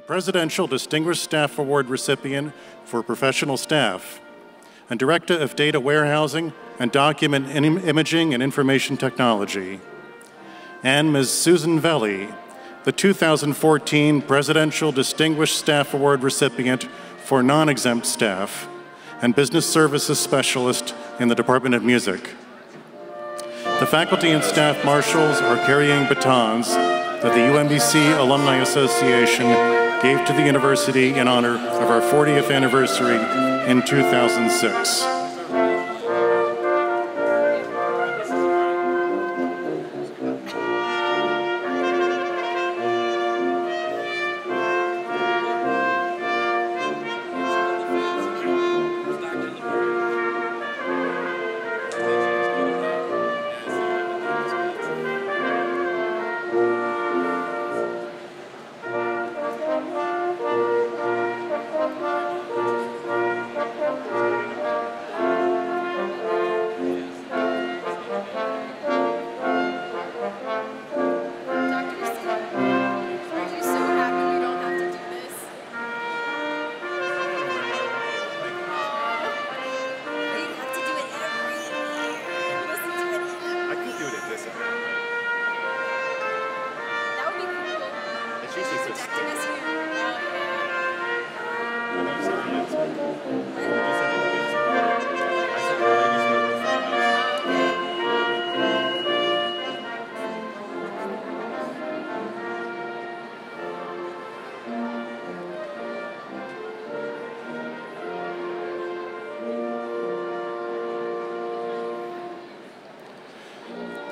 Presidential Distinguished Staff Award recipient for professional staff, and Director of Data Warehousing and Document Imaging and Information Technology. And Ms. Susan Velli, the 2014 Presidential Distinguished Staff Award recipient for non-exempt staff and Business Services Specialist in the Department of Music. The faculty and staff marshals are carrying batons that the UMBC Alumni Association gave to the university in honor of our 40th anniversary in 2006.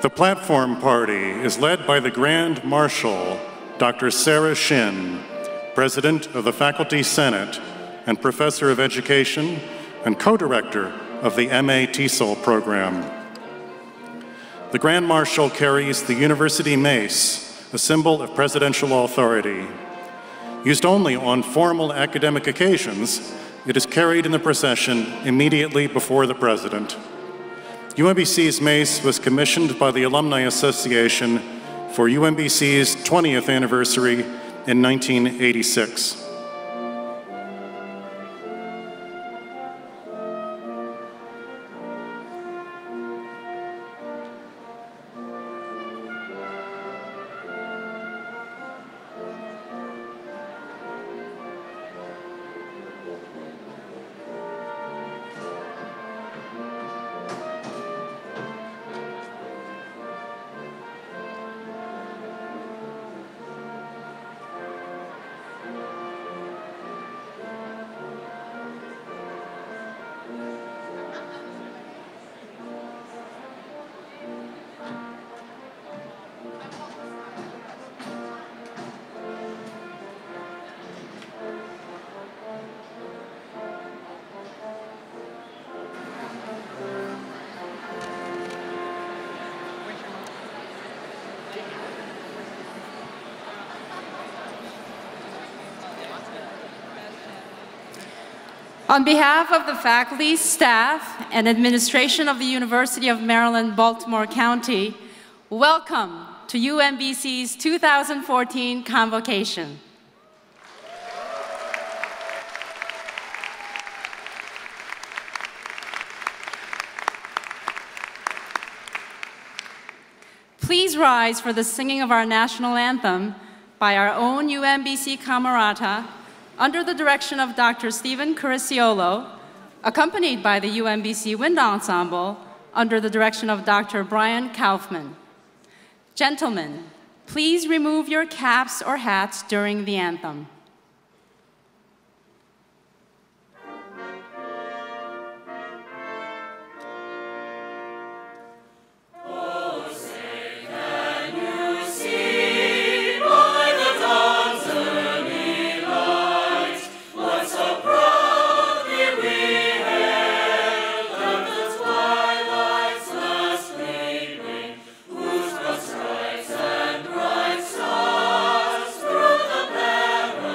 The platform party is led by the Grand Marshal, Dr. Sarah Shin, President of the Faculty Senate and Professor of Education and co-director of the MA TESOL program. The Grand Marshal carries the University Mace, a symbol of presidential authority. Used only on formal academic occasions, it is carried in the procession immediately before the President. UMBC's Mace was commissioned by the Alumni Association for UMBC's 20th anniversary in 1986. On behalf of the faculty, staff, and administration of the University of Maryland, Baltimore County, welcome to UMBC's 2014 Convocation. Please rise for the singing of our national anthem by our own UMBC Camerata, under the direction of Dr. Stephen Curiciolo, accompanied by the UMBC Wind Ensemble, under the direction of Dr. Brian Kaufman. Gentlemen, please remove your caps or hats during the anthem. Stripes and bright stars through the perilous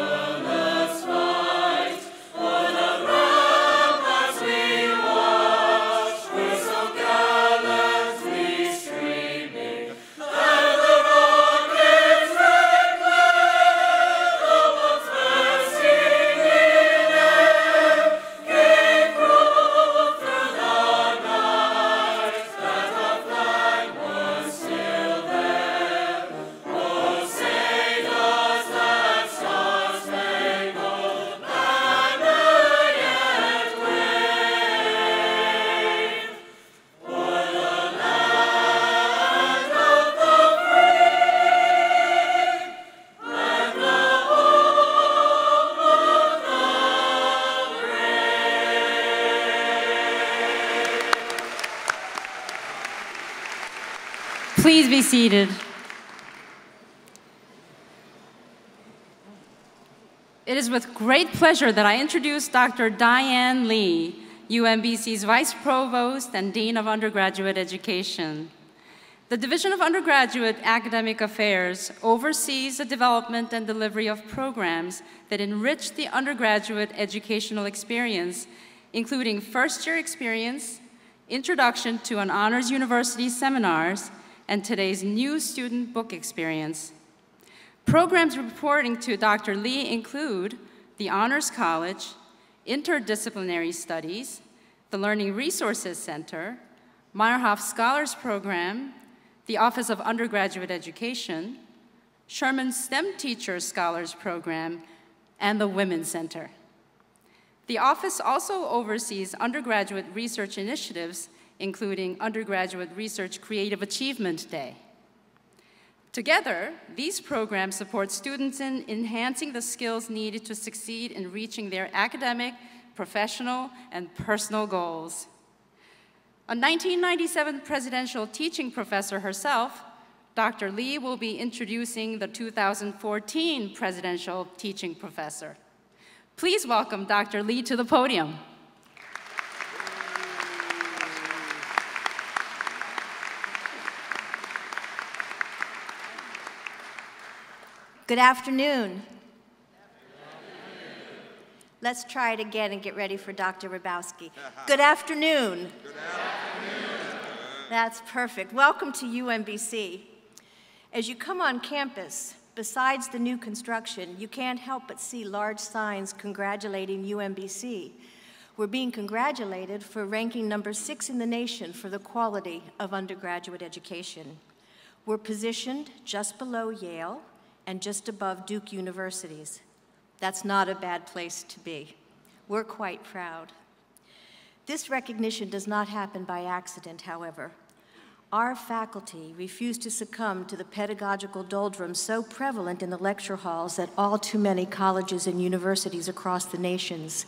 Please be seated. It is with great pleasure that I introduce Dr. Diane Lee, UMBC's Vice Provost and Dean of Undergraduate Education. The Division of Undergraduate Academic Affairs oversees the development and delivery of programs that enrich the undergraduate educational experience, including first-year experience, introduction to an honors university seminars, and today's new student book experience. Programs reporting to Dr. Lee include the Honors College, Interdisciplinary Studies, the Learning Resources Center, Meyerhoff Scholars Program, the Office of Undergraduate Education, Sherman STEM Teacher Scholars Program, and the Women's Center. The office also oversees undergraduate research initiatives, including Undergraduate Research Creative Achievement Day. Together, these programs support students in enhancing the skills needed to succeed in reaching their academic, professional, and personal goals. A 1997 presidential teaching professor herself, Dr. Lee will be introducing the 2014 presidential teaching professor. Please welcome Dr. Lee to the podium. Good afternoon. Let's try it again and get ready for Dr. Rabowski. Good afternoon. Good afternoon. That's perfect. Welcome to UMBC. As you come on campus, besides the new construction, you can't help but see large signs congratulating UMBC. We're being congratulated for ranking number 6 in the nation for the quality of undergraduate education. We're positioned just below Yale and just above Duke universities. That's not a bad place to be. We're quite proud. This recognition does not happen by accident, however. Our faculty refuse to succumb to the pedagogical doldrums so prevalent in the lecture halls at all too many colleges and universities across the nations,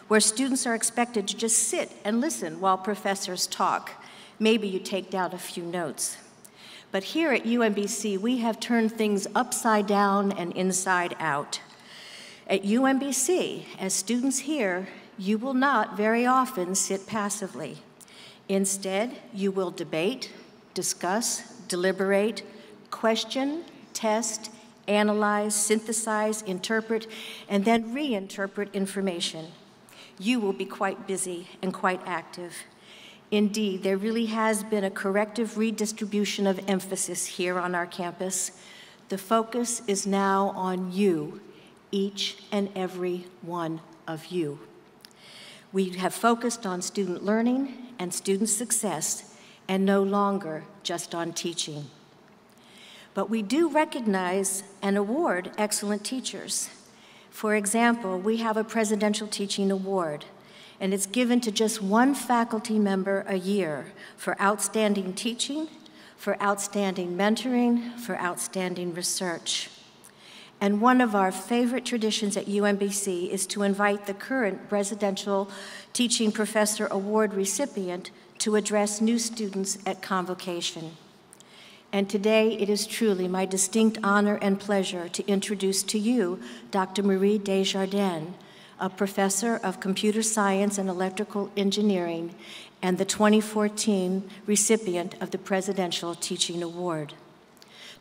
where students are expected to just sit and listen while professors talk. Maybe you take down a few notes. But here at UMBC, we have turned things upside down and inside out. At UMBC, as students here, you will not very often sit passively. Instead, you will debate, discuss, deliberate, question, test, analyze, synthesize, interpret, and then reinterpret information. You will be quite busy and quite active. Indeed, there really has been a corrective redistribution of emphasis here on our campus. The focus is now on you, each and every one of you. We have focused on student learning and student success, and no longer just on teaching. But we do recognize and award excellent teachers. For example, we have a Presidential Teaching Award, and it's given to just one faculty member a year for outstanding teaching, for outstanding mentoring, for outstanding research. And one of our favorite traditions at UMBC is to invite the current Presidential Teaching Professor Award recipient to address new students at Convocation. And today it is truly my distinct honor and pleasure to introduce to you Dr. Marie Desjardins, a professor of computer science and electrical engineering, and the 2014 recipient of the Presidential Teaching Award.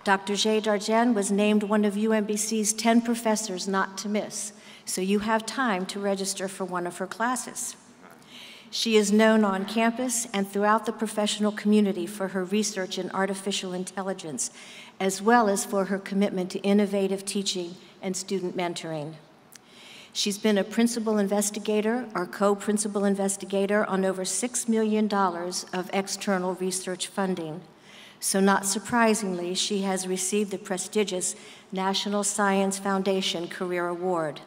Dr. Desjardins was named one of UMBC's 10 professors not to miss, so you have time to register for one of her classes. She is known on campus and throughout the professional community for her research in artificial intelligence, as well as for her commitment to innovative teaching and student mentoring. She's been a principal investigator or co-principal investigator on over $6 million of external research funding. So not surprisingly, she has received the prestigious National Science Foundation Career Award.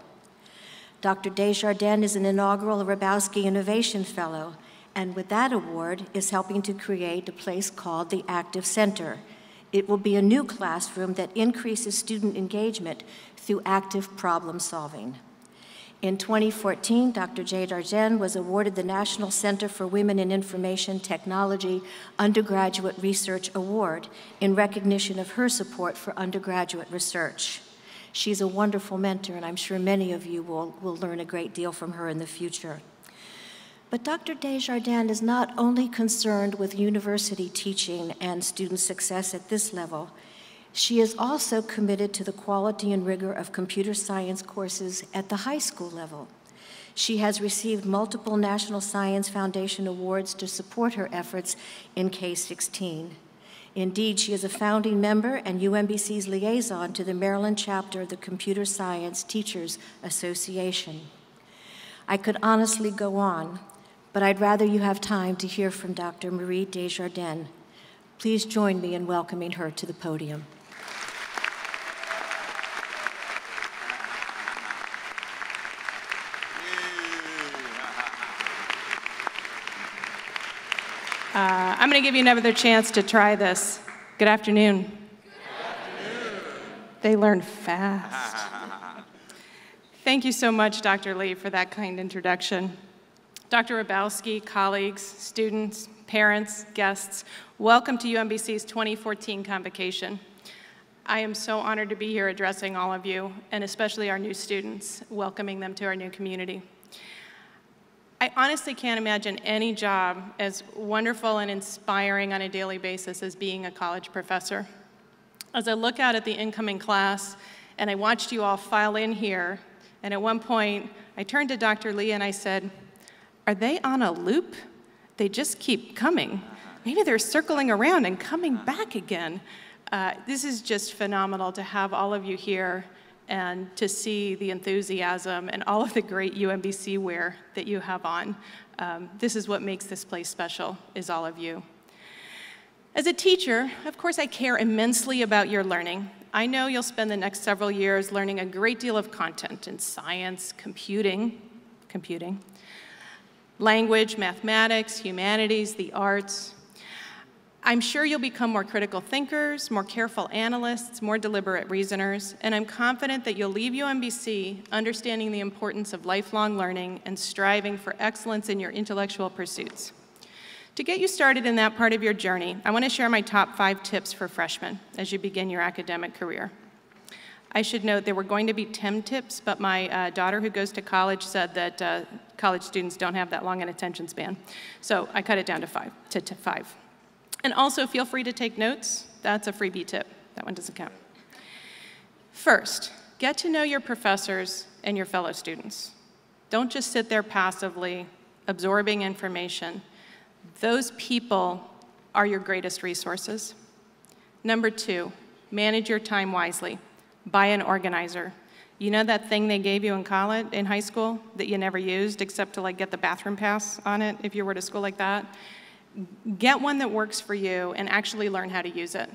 Dr. Desjardins is an inaugural Rabowski Innovation Fellow, and with that award is helping to create a place called the Active Center. It will be a new classroom that increases student engagement through active problem solving. In 2014, Dr. Jay Darden was awarded the National Center for Women in Information Technology Undergraduate Research Award in recognition of her support for undergraduate research. She's a wonderful mentor, and I'm sure many of you will learn a great deal from her in the future. But Dr. Desjardins is not only concerned with university teaching and student success at this level, she is also committed to the quality and rigor of computer science courses at the high school level. She has received multiple National Science Foundation awards to support her efforts in K-16. Indeed, she is a founding member and UMBC's liaison to the Maryland chapter of the Computer Science Teachers Association. I could honestly go on, but I'd rather you have time to hear from Dr. Marie Desjardins. Please join me in welcoming her to the podium. I'm going to give you another chance to try this. Good afternoon. Good afternoon. They learn fast. Thank you so much, Dr. Lee, for that kind introduction. Dr. Rabowski, colleagues, students, parents, guests, welcome to UMBC's 2014 Convocation. I am so honored to be here addressing all of you, and especially our new students, welcoming them to our new community. I honestly can't imagine any job as wonderful and inspiring on a daily basis as being a college professor. As I look out at the incoming class, and I watched you all file in here, and at one point, I turned to Dr. Lee and I said, "Are they on a loop? They just keep coming. Maybe they're circling around and coming back again." This is just phenomenal to have all of you here and to see the enthusiasm and all of the great UMBC wear that you have on. This is what makes this place special, is all of you. As a teacher, of course, I care immensely about your learning. I know you'll spend the next several years learning a great deal of content in science, computing, language, mathematics, humanities, the arts. I'm sure you'll become more critical thinkers, more careful analysts, more deliberate reasoners, and I'm confident that you'll leave UMBC understanding the importance of lifelong learning and striving for excellence in your intellectual pursuits. To get you started in that part of your journey, I want to share my top 5 tips for freshmen as you begin your academic career. I should note there were going to be 10 tips, but my daughter who goes to college said that college students don't have that long an attention span. So I cut it down to 5. And also feel free to take notes. That's a freebie tip. That one doesn't count. First, get to know your professors and your fellow students. Don't just sit there passively absorbing information. Those people are your greatest resources. Number 2, manage your time wisely. Buy an organizer. You know that thing they gave you in college, in high school, that you never used except to get the bathroom pass on it if you were to school like that? Get one that works for you and actually learn how to use it.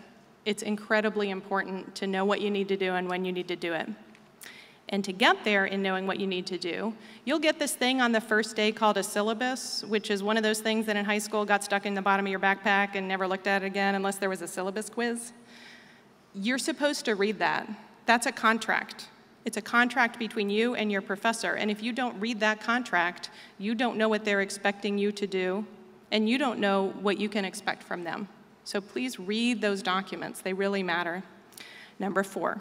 It's incredibly important to know what you need to do and when you need to do it. And to get there in knowing what you need to do, you'll get this thing on the first day called a syllabus, which is one of those things that in high school got stuck in the bottom of your backpack and never looked at it again unless there was a syllabus quiz. You're supposed to read that. That's a contract. It's a contract between you and your professor. And if you don't read that contract, you don't know what they're expecting you to do, and you don't know what you can expect from them. So please read those documents. They really matter. Number 4,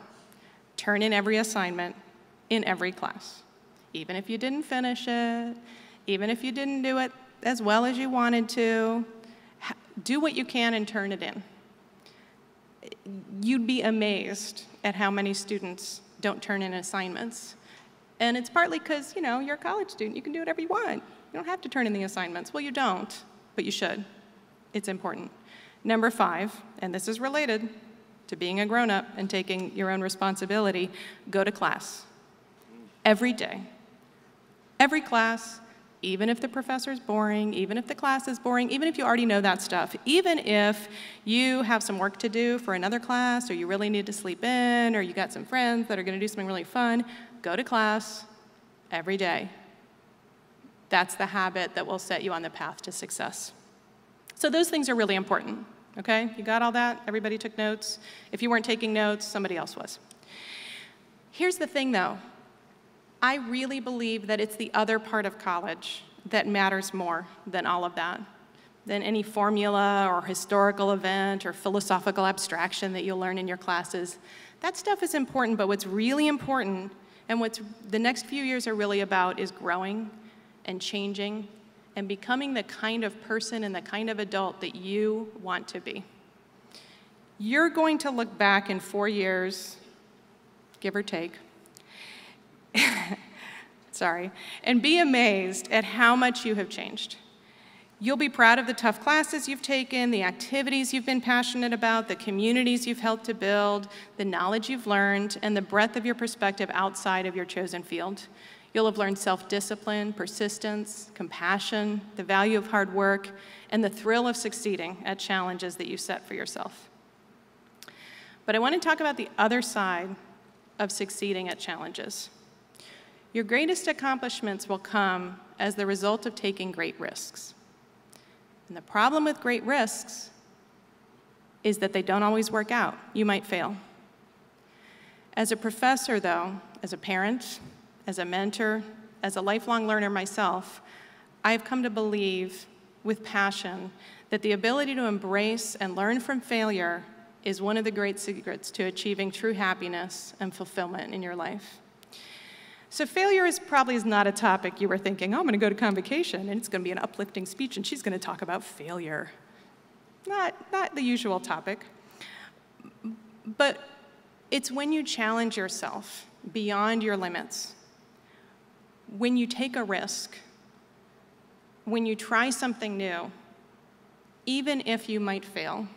turn in every assignment in every class. Even if you didn't finish it, even if you didn't do it as well as you wanted to, do what you can and turn it in. You'd be amazed at how many students don't turn in assignments. And it's partly because, you're a college student. You can do whatever you want. You don't have to turn in the assignments. Well, you don't, but you should. It's important. Number 5, and this is related to being a grown-up and taking your own responsibility, go to class. Every day. Every class, even if the professor's boring, even if the class is boring, even if you already know that stuff, even if you have some work to do for another class, or you really need to sleep in, or you got some friends that are going to do something really fun, go to class every day. That's the habit that will set you on the path to success. So those things are really important, okay? You got all that? Everybody took notes? If you weren't taking notes, somebody else was. Here's the thing, though. I really believe that it's the other part of college that matters more than all of that, than any formula or historical event or philosophical abstraction that you'll learn in your classes. That stuff is important, but what's really important and what the next few years are really about is growing and changing and becoming the kind of person and the kind of adult that you want to be. You're going to look back in 4 years, give or take, sorry, and be amazed at how much you have changed. You'll be proud of the tough classes you've taken, the activities you've been passionate about, the communities you've helped to build, the knowledge you've learned, and the breadth of your perspective outside of your chosen field. You'll have learned self-discipline, persistence, compassion, the value of hard work, and the thrill of succeeding at challenges that you set for yourself. But I want to talk about the other side of succeeding at challenges. Your greatest accomplishments will come as the result of taking great risks. And the problem with great risks is that they don't always work out. You might fail. As a professor, though, as a parent, as a mentor, as a lifelong learner myself, I have come to believe with passion that the ability to embrace and learn from failure is one of the great secrets to achieving true happiness and fulfillment in your life. So failure probably is not a topic you were thinking, oh, I'm going to go to Convocation, and it's going to be an uplifting speech, and she's going to talk about failure. Not the usual topic. But it's when you challenge yourself beyond your limits, when you take a risk, when you try something new, even if you might fail,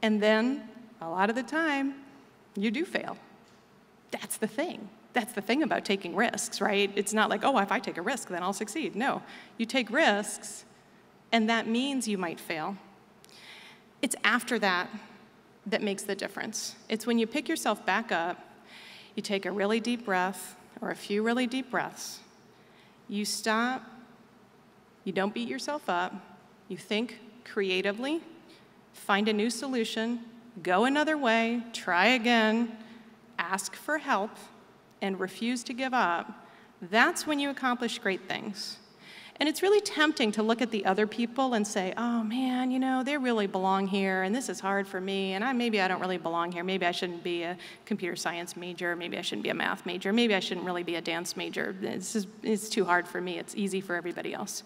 and then, a lot of the time, you do fail. That's the thing. That's the thing about taking risks, right? It's not like, oh, if I take a risk, then I'll succeed. No, you take risks, and that means you might fail. It's after that that makes the difference. It's when you pick yourself back up, you take a really deep breath, or a few really deep breaths, you stop, you don't beat yourself up, you think creatively, find a new solution, go another way, try again, ask for help, and refuse to give up. That's when you accomplish great things. And it's really tempting to look at the other people and say, oh man, you know, they really belong here, and this is hard for me, and maybe I don't really belong here. Maybe I shouldn't be a computer science major. Maybe I shouldn't be a math major. Maybe I shouldn't really be a dance major. It's too hard for me. It's easy for everybody else.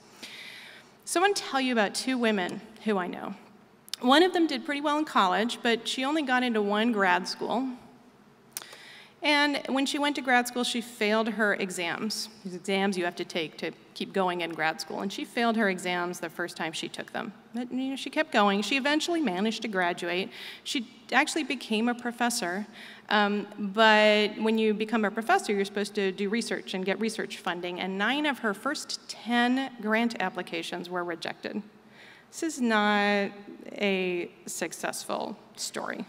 So I want to tell you about two women who I know. One of them did pretty well in college, but she only got into one grad school. And when she went to grad school, she failed her exams. These exams you have to take to keep going in grad school. And she failed her exams the first time she took them. But you know, she kept going. She eventually managed to graduate. She actually became a professor. But when you become a professor, you're supposed to do research and get research funding. And 9 of her first 10 grant applications were rejected. This is not a successful story.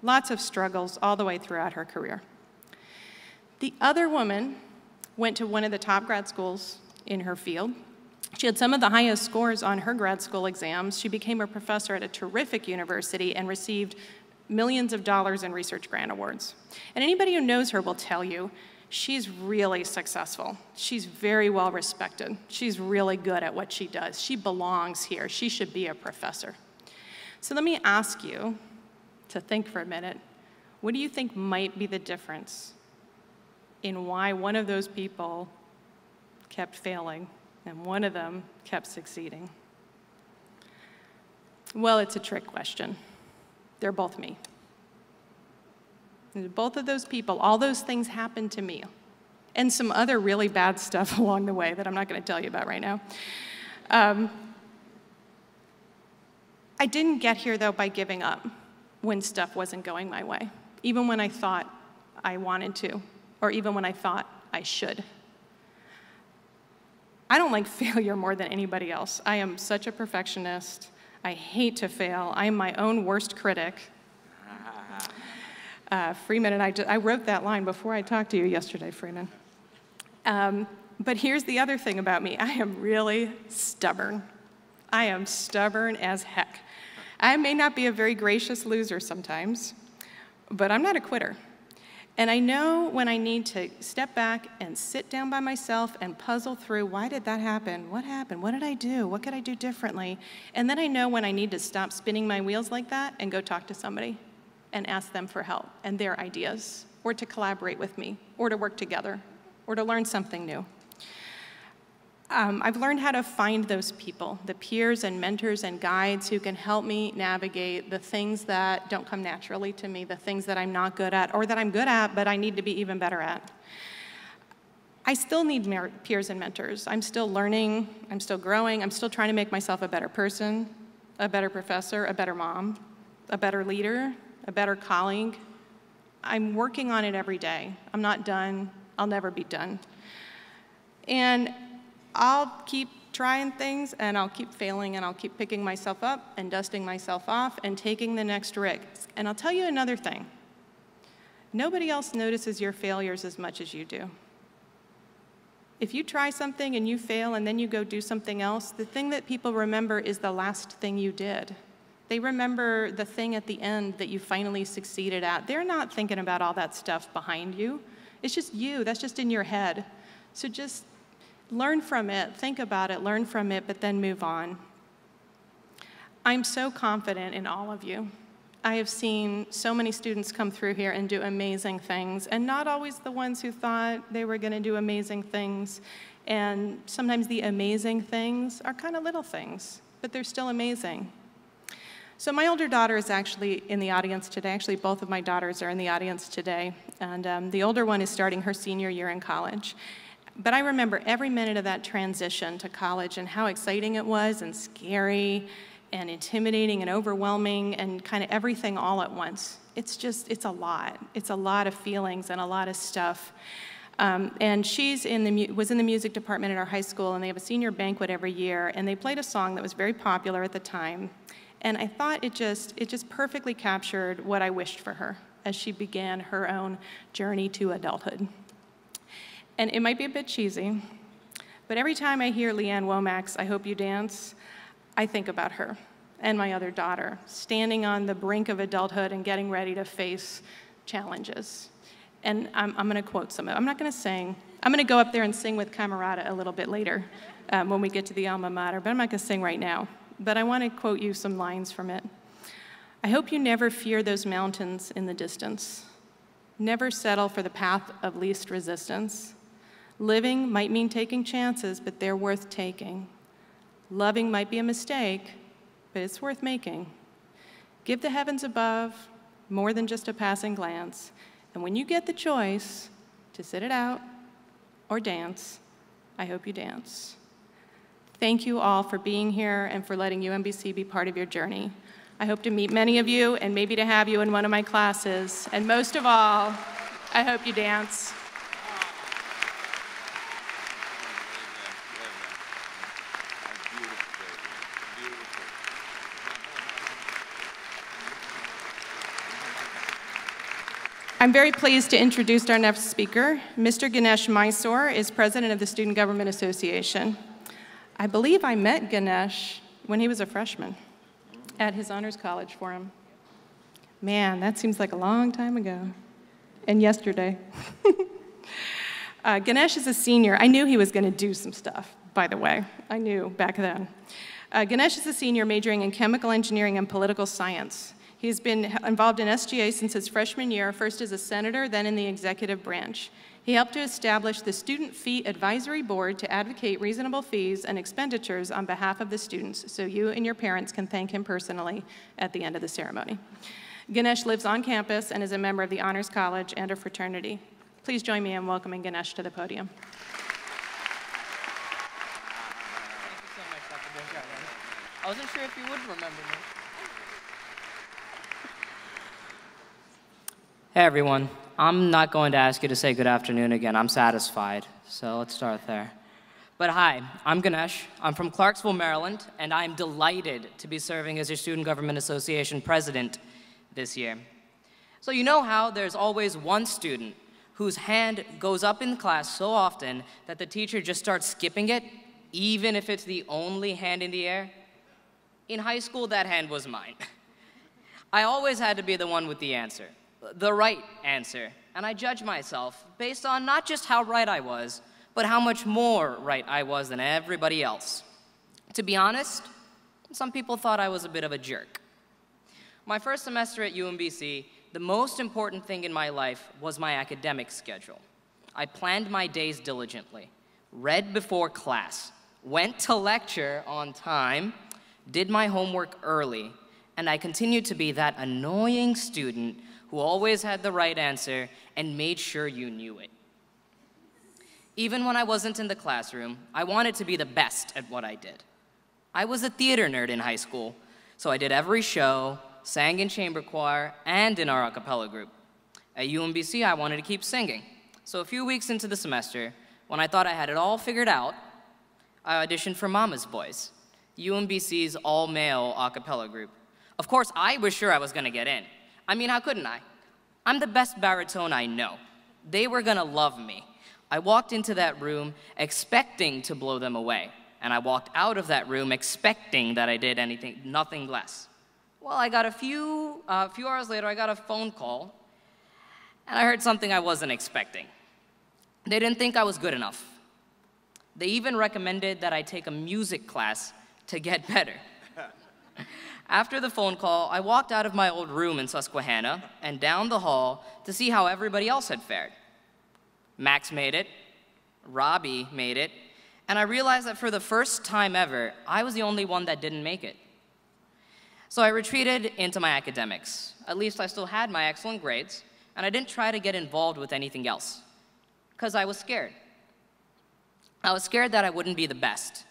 Lots of struggles all the way throughout her career. The other woman went to one of the top grad schools in her field. She had some of the highest scores on her grad school exams. She became a professor at a terrific university and received millions of dollars in research grant awards. And anybody who knows her will tell you she's really successful. She's very well respected. She's really good at what she does. She belongs here. She should be a professor. So let me ask you to think for a minute. What do you think might be the difference in why one of those people kept failing and one of them kept succeeding? Well, it's a trick question. They're both me. And both of those people, all those things happened to me, and some other really bad stuff along the way that I'm not going to tell you about right now. I didn't get here, though, by giving up when stuff wasn't going my way, even when I thought I wanted to, or even when I thought I should. I don't like failure more than anybody else. I am such a perfectionist. I hate to fail. I am my own worst critic. Freeman and I wrote that line before I talked to you yesterday, Freeman. But here's the other thing about me. I am really stubborn. I am stubborn as heck. I may not be a very gracious loser sometimes, but I'm not a quitter. And I know when I need to step back and sit down by myself and puzzle through, why did that happen? What happened? What did I do? What could I do differently? And then I know when I need to stop spinning my wheels like that and go talk to somebody and ask them for help and their ideas, or to collaborate with me, or to work together, or to learn something new. I've learned how to find those people, the peers and mentors and guides who can help me navigate the things that don't come naturally to me, the things that I'm not good at, or that I'm good at, but I need to be even better at. I still need peers and mentors. I'm still learning, I'm still growing, I'm still trying to make myself a better person, a better professor, a better mom, a better leader, a better colleague. I'm working on it every day. I'm not done. I'll never be done. And I'll keep trying things, and I'll keep failing, and I'll keep picking myself up and dusting myself off and taking the next risk. And I'll tell you another thing. Nobody else notices your failures as much as you do. If you try something and you fail and then you go do something else, the thing that people remember is the last thing you did. They remember the thing at the end that you finally succeeded at. They're not thinking about all that stuff behind you. It's just you. That's just in your head. So just learn from it, think about it, learn from it, but then move on. I'm so confident in all of you. I have seen so many students come through here and do amazing things, and not always the ones who thought they were going to do amazing things. And sometimes the amazing things are kind of little things, but they're still amazing. So my older daughter is actually in the audience today. Actually, both of my daughters are in the audience today. And the older one is starting her senior year in college. But I remember every minute of that transition to college and how exciting it was, and scary and intimidating and overwhelming and kind of everything all at once. It's a lot. It's a lot of feelings and a lot of stuff. And she's was in the music department at our high school, and they have a senior banquet every year, and they played a song that was very popular at the time. And I thought it just perfectly captured what I wished for her as she began her own journey to adulthood. And it might be a bit cheesy, but every time I hear Leanne Womack's "I Hope You Dance," I think about her and my other daughter, standing on the brink of adulthood and getting ready to face challenges. And I'm going to quote some of it. I'm not going to sing. I'm going to go up there and sing with Camerata a little bit later when we get to the alma mater, but I'm not going to sing right now. But I want to quote you some lines from it. "I hope you never fear those mountains in the distance. Never settle for the path of least resistance. Living might mean taking chances, but they're worth taking. Loving might be a mistake, but it's worth making. Give the heavens above more than just a passing glance. And when you get the choice to sit it out or dance, I hope you dance." Thank you all for being here and for letting UMBC be part of your journey. I hope to meet many of you and maybe to have you in one of my classes. And most of all, I hope you dance. I'm very pleased to introduce our next speaker. Mr. Ganesh Mysore is president of the Student Government Association. I believe I met Ganesh when he was a freshman at his honors college for him. Man, that seems like a long time ago. And yesterday. Ganesh is a senior. I knew he was going to do some stuff, by the way. I knew back then. Ganesh is a senior majoring in chemical engineering and political science. He's been involved in SGA since his freshman year, first as a senator, then in the executive branch. He helped to establish the Student Fee Advisory Board to advocate reasonable fees and expenditures on behalf of the students, so you and your parents can thank him personally at the end of the ceremony. Ganesh lives on campus and is a member of the Honors College and a fraternity. Please join me in welcoming Ganesh to the podium. I wasn't sure if you would remember me. Hey everyone, I'm not going to ask you to say good afternoon again. I'm satisfied, so let's start there. But hi, I'm Ganesh. I'm from Clarksville, Maryland, and I'm delighted to be serving as your Student Government Association president this year. So you know how there's always one student whose hand goes up in class so often that the teacher just starts skipping it, even if it's the only hand in the air? In high school, that hand was mine. I always had to be the one with the answer. the right answer, and I judge myself based on not just how right I was, but how much more right I was than everybody else. To be honest, some people thought I was a bit of a jerk. My first semester at UMBC, the most important thing in my life was my academic schedule. I planned my days diligently, read before class, went to lecture on time, did my homework early, and I continued to be that annoying student who always had the right answer and made sure you knew it. Even when I wasn't in the classroom, I wanted to be the best at what I did. I was a theater nerd in high school, so I did every show, sang in chamber choir, and in our a cappella group. At UMBC, I wanted to keep singing. So a few weeks into the semester, when I thought I had it all figured out, I auditioned for Mama's Boys, UMBC's all-male a cappella group. Of course, I was sure I was gonna get in. I mean, how couldn't I? I'm the best baritone I know. They were gonna love me. I walked into that room expecting to blow them away, and I walked out of that room expecting that I did nothing less. Well, I got a few hours later, I got a phone call, and I heard something I wasn't expecting. They didn't think I was good enough. They even recommended that I take a music class to get better. After the phone call, I walked out of my old room in Susquehanna and down the hall to see how everybody else had fared. Max made it, Robbie made it, and I realized that for the first time ever, I was the only one that didn't make it. So I retreated into my academics. At least I still had my excellent grades, and I didn't try to get involved with anything else, because I was scared. I was scared that I wouldn't be the best.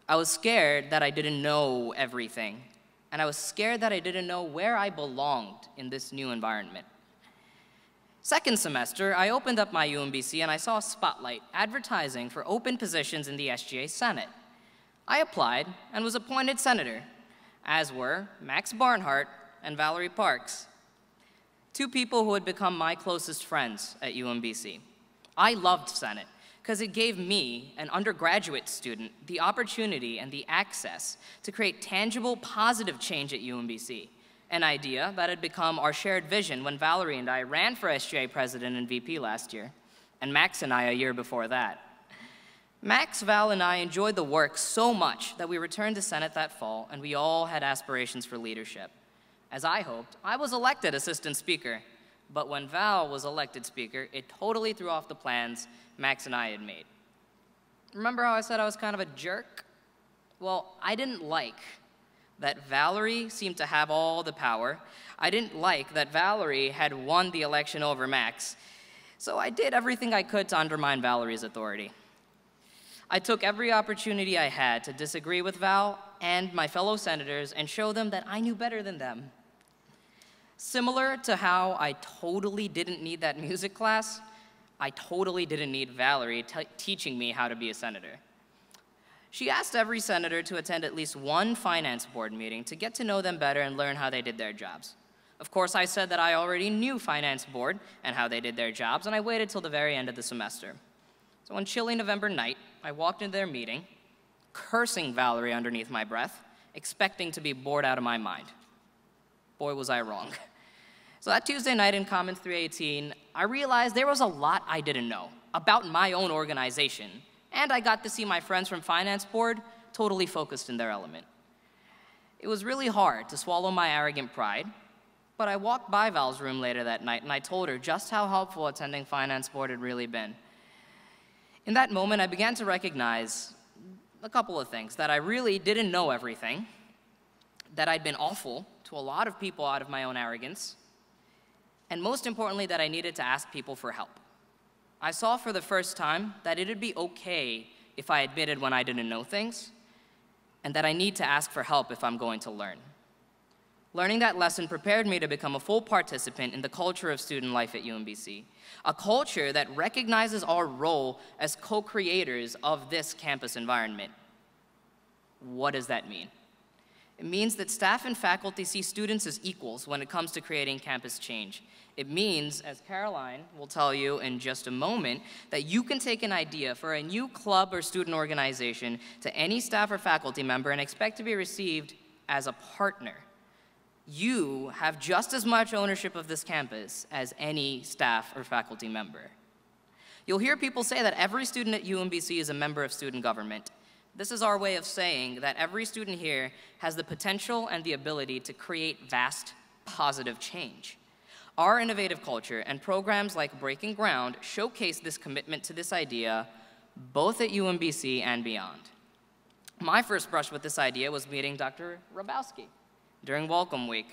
I was scared that I didn't know everything, and I was scared that I didn't know where I belonged in this new environment. Second semester, I opened up my UMBC and I saw a spotlight advertising for open positions in the SGA Senate. I applied and was appointed senator, as were Max Barnhart and Valerie Parks, two people who had become my closest friends at UMBC. I loved Senate because it gave me, an undergraduate student, the opportunity and the access to create tangible, positive change at UMBC, an idea that had become our shared vision when Valerie and I ran for SGA president and VP last year, and Max and I a year before that. Max, Val, and I enjoyed the work so much that we returned to Senate that fall, and we all had aspirations for leadership. As I hoped, I was elected assistant speaker, but when Val was elected speaker, it totally threw off the plans Max and I had made. Remember how I said I was kind of a jerk? Well, I didn't like that Valerie seemed to have all the power. I didn't like that Valerie had won the election over Max, so I did everything I could to undermine Valerie's authority. I took every opportunity I had to disagree with Val and my fellow senators and show them that I knew better than them. Similar to how I totally didn't need that music class, I totally didn't need Valerie teaching me how to be a senator. She asked every senator to attend at least one finance board meeting to get to know them better and learn how they did their jobs. Of course, I said that I already knew finance board and how they did their jobs, and I waited till the very end of the semester. So one chilly November night, I walked into their meeting, cursing Valerie underneath my breath, expecting to be bored out of my mind. Boy, was I wrong. So that Tuesday night in Commons 318, I realized there was a lot I didn't know about my own organization, and I got to see my friends from Finance Board totally focused in their element. It was really hard to swallow my arrogant pride, but I walked by Val's room later that night and I told her just how helpful attending Finance Board had really been. In that moment, I began to recognize a couple of things: that I really didn't know everything, that I'd been awful to a lot of people out of my own arrogance, and most importantly, that I needed to ask people for help. I saw for the first time that it'd be okay if I admitted when I didn't know things, and that I need to ask for help if I'm going to learn. Learning that lesson prepared me to become a full participant in the culture of student life at UMBC, a culture that recognizes our role as co-creators of this campus environment. What does that mean? It means that staff and faculty see students as equals when it comes to creating campus change. It means, as Caroline will tell you in just a moment, that you can take an idea for a new club or student organization to any staff or faculty member and expect to be received as a partner. You have just as much ownership of this campus as any staff or faculty member. You'll hear people say that every student at UMBC is a member of student government. This is our way of saying that every student here has the potential and the ability to create vast, positive change. Our innovative culture and programs like Breaking Ground showcase this commitment to this idea both at UMBC and beyond. My first brush with this idea was meeting Dr. Rabowski during Welcome Week.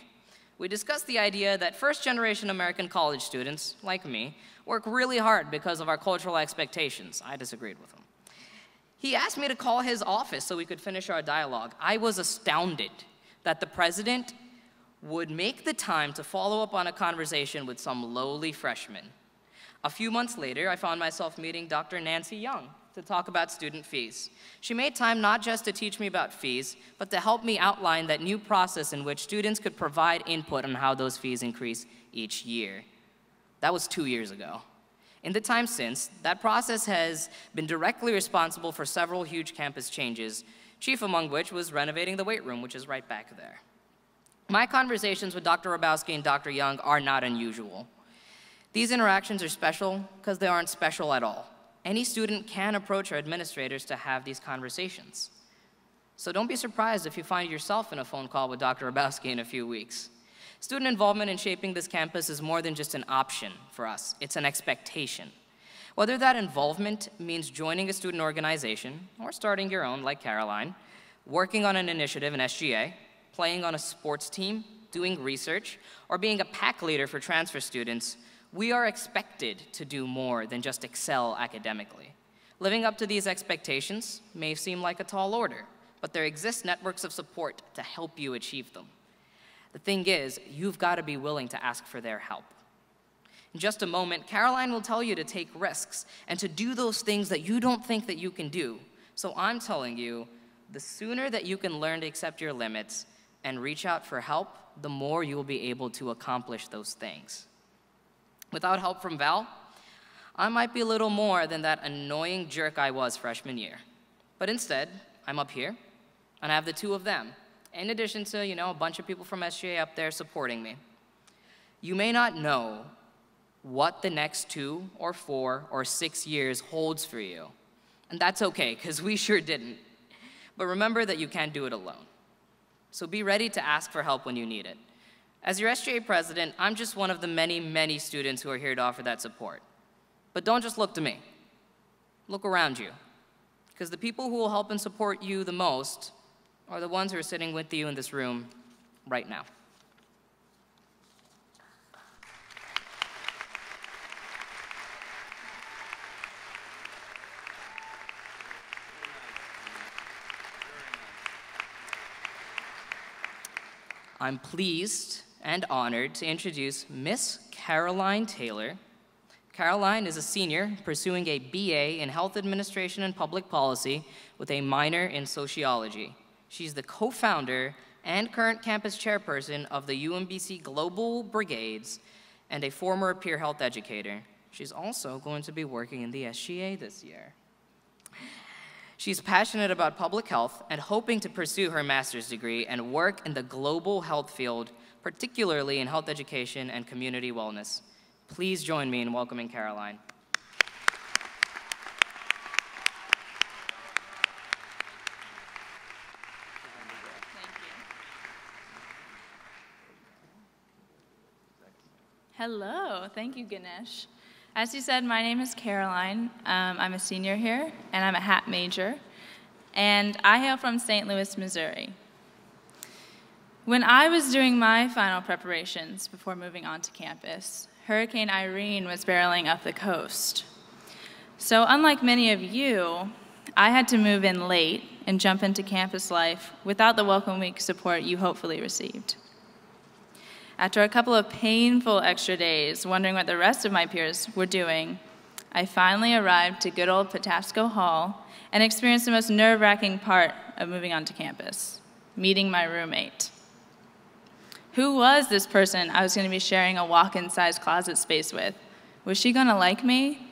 We discussed the idea that first-generation American college students, like me, work really hard because of our cultural expectations. I disagreed with him. He asked me to call his office so we could finish our dialogue. I was astounded that the president would make the time to follow up on a conversation with some lowly freshman. A few months later, I found myself meeting Dr. Nancy Young to talk about student fees. She made time not just to teach me about fees, but to help me outline that new process in which students could provide input on how those fees increase each year. That was 2 years ago. In the time since, that process has been directly responsible for several huge campus changes, chief among which was renovating the weight room, which is right back there. My conversations with Dr. Rabowski and Dr. Young are not unusual. These interactions are special because they aren't special at all. Any student can approach our administrators to have these conversations. So don't be surprised if you find yourself in a phone call with Dr. Rabowski in a few weeks. Student involvement in shaping this campus is more than just an option for us, it's an expectation. Whether that involvement means joining a student organization or starting your own, like Caroline, working on an initiative in SGA, playing on a sports team, doing research, or being a pack leader for transfer students, we are expected to do more than just excel academically. Living up to these expectations may seem like a tall order, but there exist networks of support to help you achieve them. The thing is, you've got to be willing to ask for their help. In just a moment, Caroline will tell you to take risks and to do those things that you don't think that you can do. So I'm telling you, the sooner that you can learn to accept your limits and reach out for help, the more you will be able to accomplish those things. Without help from Val, I might be a little more than that annoying jerk I was freshman year. But instead, I'm up here, and I have the two of them, in addition to, a bunch of people from SGA up there supporting me. You may not know what the next 2 or 4 or 6 years holds for you. And that's okay, because we sure didn't. But remember that you can't do it alone. So be ready to ask for help when you need it. As your SGA president, I'm just one of the many, many students who are here to offer that support. But don't just look to me. Look around you. Because the people who will help and support you the most are the ones who are sitting with you in this room right now. I'm pleased and honored to introduce Miss Caroline Taylor. Caroline is a senior pursuing a BA in Health Administration and Public Policy with a minor in Sociology. She's the co-founder and current campus chairperson of the UMBC Global Brigades and a former peer health educator. She's also going to be working in the SGA this year. She's passionate about public health and hoping to pursue her master's degree and work in the global health field, particularly in health education and community wellness. Please join me in welcoming Caroline. Hello, thank you, Ganesh. As you said, my name is Caroline. I'm a senior here, and I'm a HAT major, and I hail from St. Louis, Missouri. When I was doing my final preparations before moving on to campus, Hurricane Irene was barreling up the coast. So unlike many of you, I had to move in late and jump into campus life without the Welcome Week support you hopefully received. After a couple of painful extra days, wondering what the rest of my peers were doing, I finally arrived to good old Patapsco Hall and experienced the most nerve-wracking part of moving onto campus, meeting my roommate. Who was this person I was going to be sharing a walk-in-size closet space with? Was she going to like me?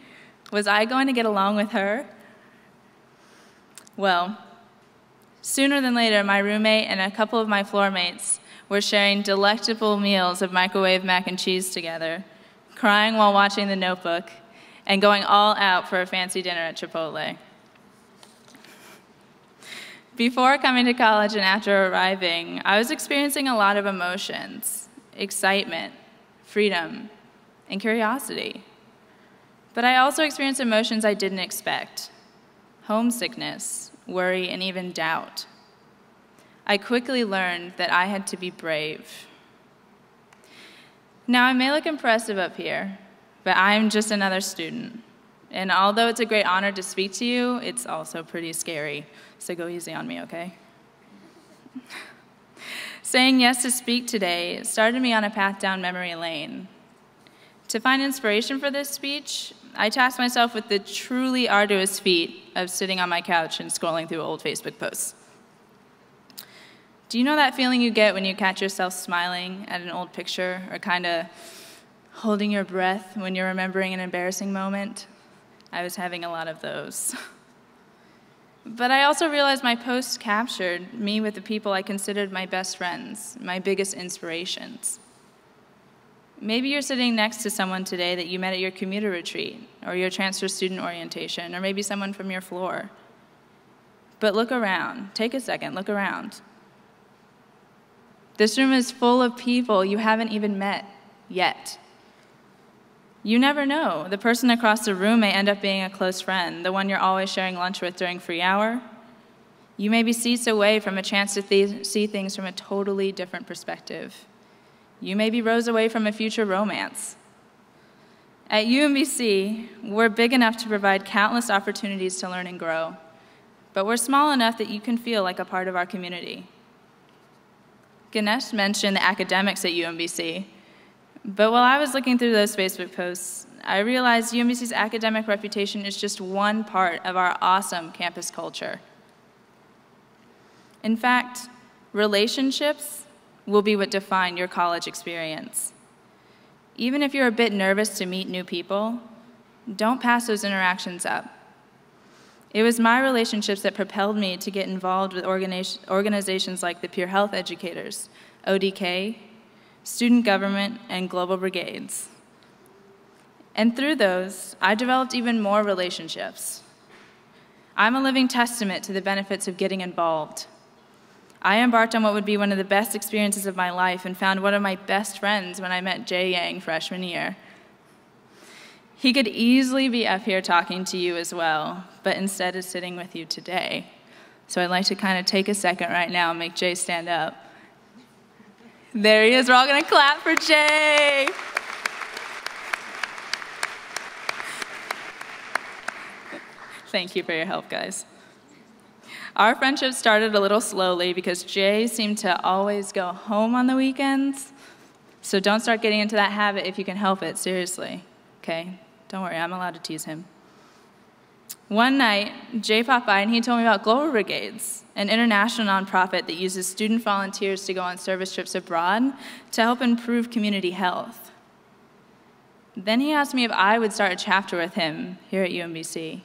Was I going to get along with her? Well, sooner than later, my roommate and a couple of my floor mates were sharing delectable meals of microwave mac and cheese together, crying while watching The Notebook, and going all out for a fancy dinner at Chipotle. Before coming to college and after arriving, I was experiencing a lot of emotions: excitement, freedom, and curiosity. But I also experienced emotions I didn't expect: homesickness, worry, and even doubt. I quickly learned that I had to be brave. Now, I may look impressive up here, but I'm just another student. And although it's a great honor to speak to you, it's also pretty scary. So go easy on me, okay? Saying yes to speak today started me on a path down memory lane. To find inspiration for this speech, I tasked myself with the truly arduous feat of sitting on my couch and scrolling through old Facebook posts. Do you know that feeling you get when you catch yourself smiling at an old picture, or kind of holding your breath when you're remembering an embarrassing moment? I was having a lot of those. But I also realized my posts captured me with the people I considered my best friends, my biggest inspirations. Maybe you're sitting next to someone today that you met at your commuter retreat or your transfer student orientation, or maybe someone from your floor. But look around. Take a second, look around. This room is full of people you haven't even met yet. You never know. The person across the room may end up being a close friend, the one you're always sharing lunch with during free hour. You may be seats away from a chance to see things from a totally different perspective. You may be rows away from a future romance. At UMBC, we're big enough to provide countless opportunities to learn and grow, but we're small enough that you can feel like a part of our community. Ganesh mentioned the academics at UMBC, but while I was looking through those Facebook posts, I realized UMBC's academic reputation is just one part of our awesome campus culture. In fact, relationships will be what define your college experience. Even if you're a bit nervous to meet new people, don't pass those interactions up. It was my relationships that propelled me to get involved with organizations like the Peer Health Educators, ODK, Student Government, and Global Brigades. And through those, I developed even more relationships. I'm a living testament to the benefits of getting involved. I embarked on what would be one of the best experiences of my life and found one of my best friends when I met Jay Yang freshman year. He could easily be up here talking to you as well, but instead is sitting with you today. So I'd like to kind of take a second right now and make Jay stand up. There he is. We're all going to clap for Jay. Thank you for your help, guys. Our friendship started a little slowly because Jay seemed to always go home on the weekends. So don't start getting into that habit if you can help it, seriously. Okay? Don't worry, I'm allowed to tease him. One night, Jay popped by and he told me about Global Brigades, an international nonprofit that uses student volunteers to go on service trips abroad to help improve community health. Then he asked me if I would start a chapter with him here at UMBC.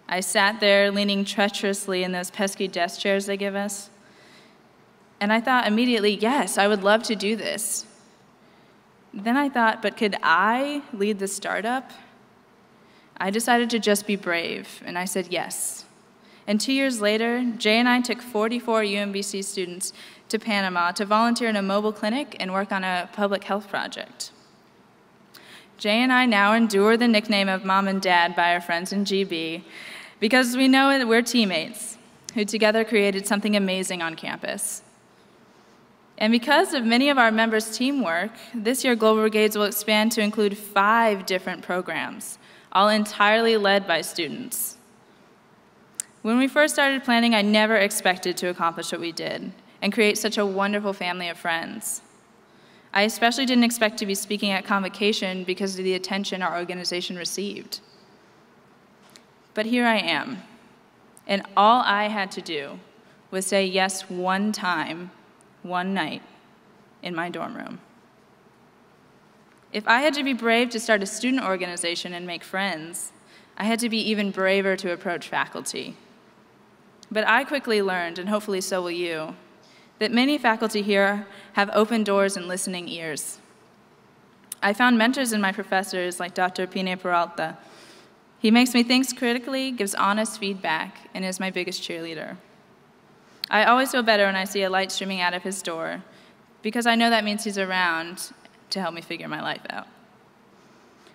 I sat there leaning treacherously in those pesky desk chairs they give us, and I thought immediately, yes, I would love to do this. Then I thought, but could I lead the startup? I decided to just be brave, and I said yes. And 2 years later, Jay and I took 44 UMBC students to Panama to volunteer in a mobile clinic and work on a public health project. Jay and I now endure the nickname of Mom and Dad by our friends in GB because we know that we're teammates who together created something amazing on campus. And because of many of our members' teamwork, this year Global Brigades will expand to include 5 different programs, all entirely led by students. When we first started planning, I never expected to accomplish what we did and create such a wonderful family of friends. I especially didn't expect to be speaking at Convocation because of the attention our organization received. But here I am, and all I had to do was say yes one time, one night, in my dorm room. If I had to be brave to start a student organization and make friends, I had to be even braver to approach faculty. But I quickly learned, and hopefully so will you, that many faculty here have open doors and listening ears. I found mentors in my professors like Dr. Pine Peralta. He makes me think critically, gives honest feedback, and is my biggest cheerleader. I always feel better when I see a light streaming out of his door, because I know that means he's around to help me figure my life out.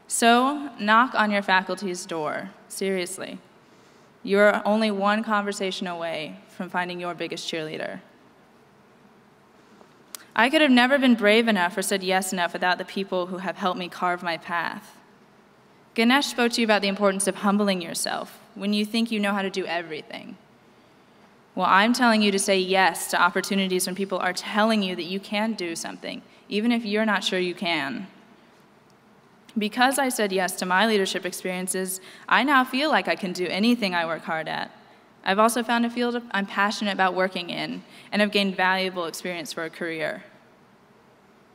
So, knock on your faculty's door, seriously. You're only one conversation away from finding your biggest cheerleader. I could have never been brave enough or said yes enough without the people who have helped me carve my path. Ganesh spoke to you about the importance of humbling yourself when you think you know how to do everything. Well, I'm telling you to say yes to opportunities when people are telling you that you can do something, even if you're not sure you can. Because I said yes to my leadership experiences, I now feel like I can do anything I work hard at. I've also found a field I'm passionate about working in, and have gained valuable experience for a career.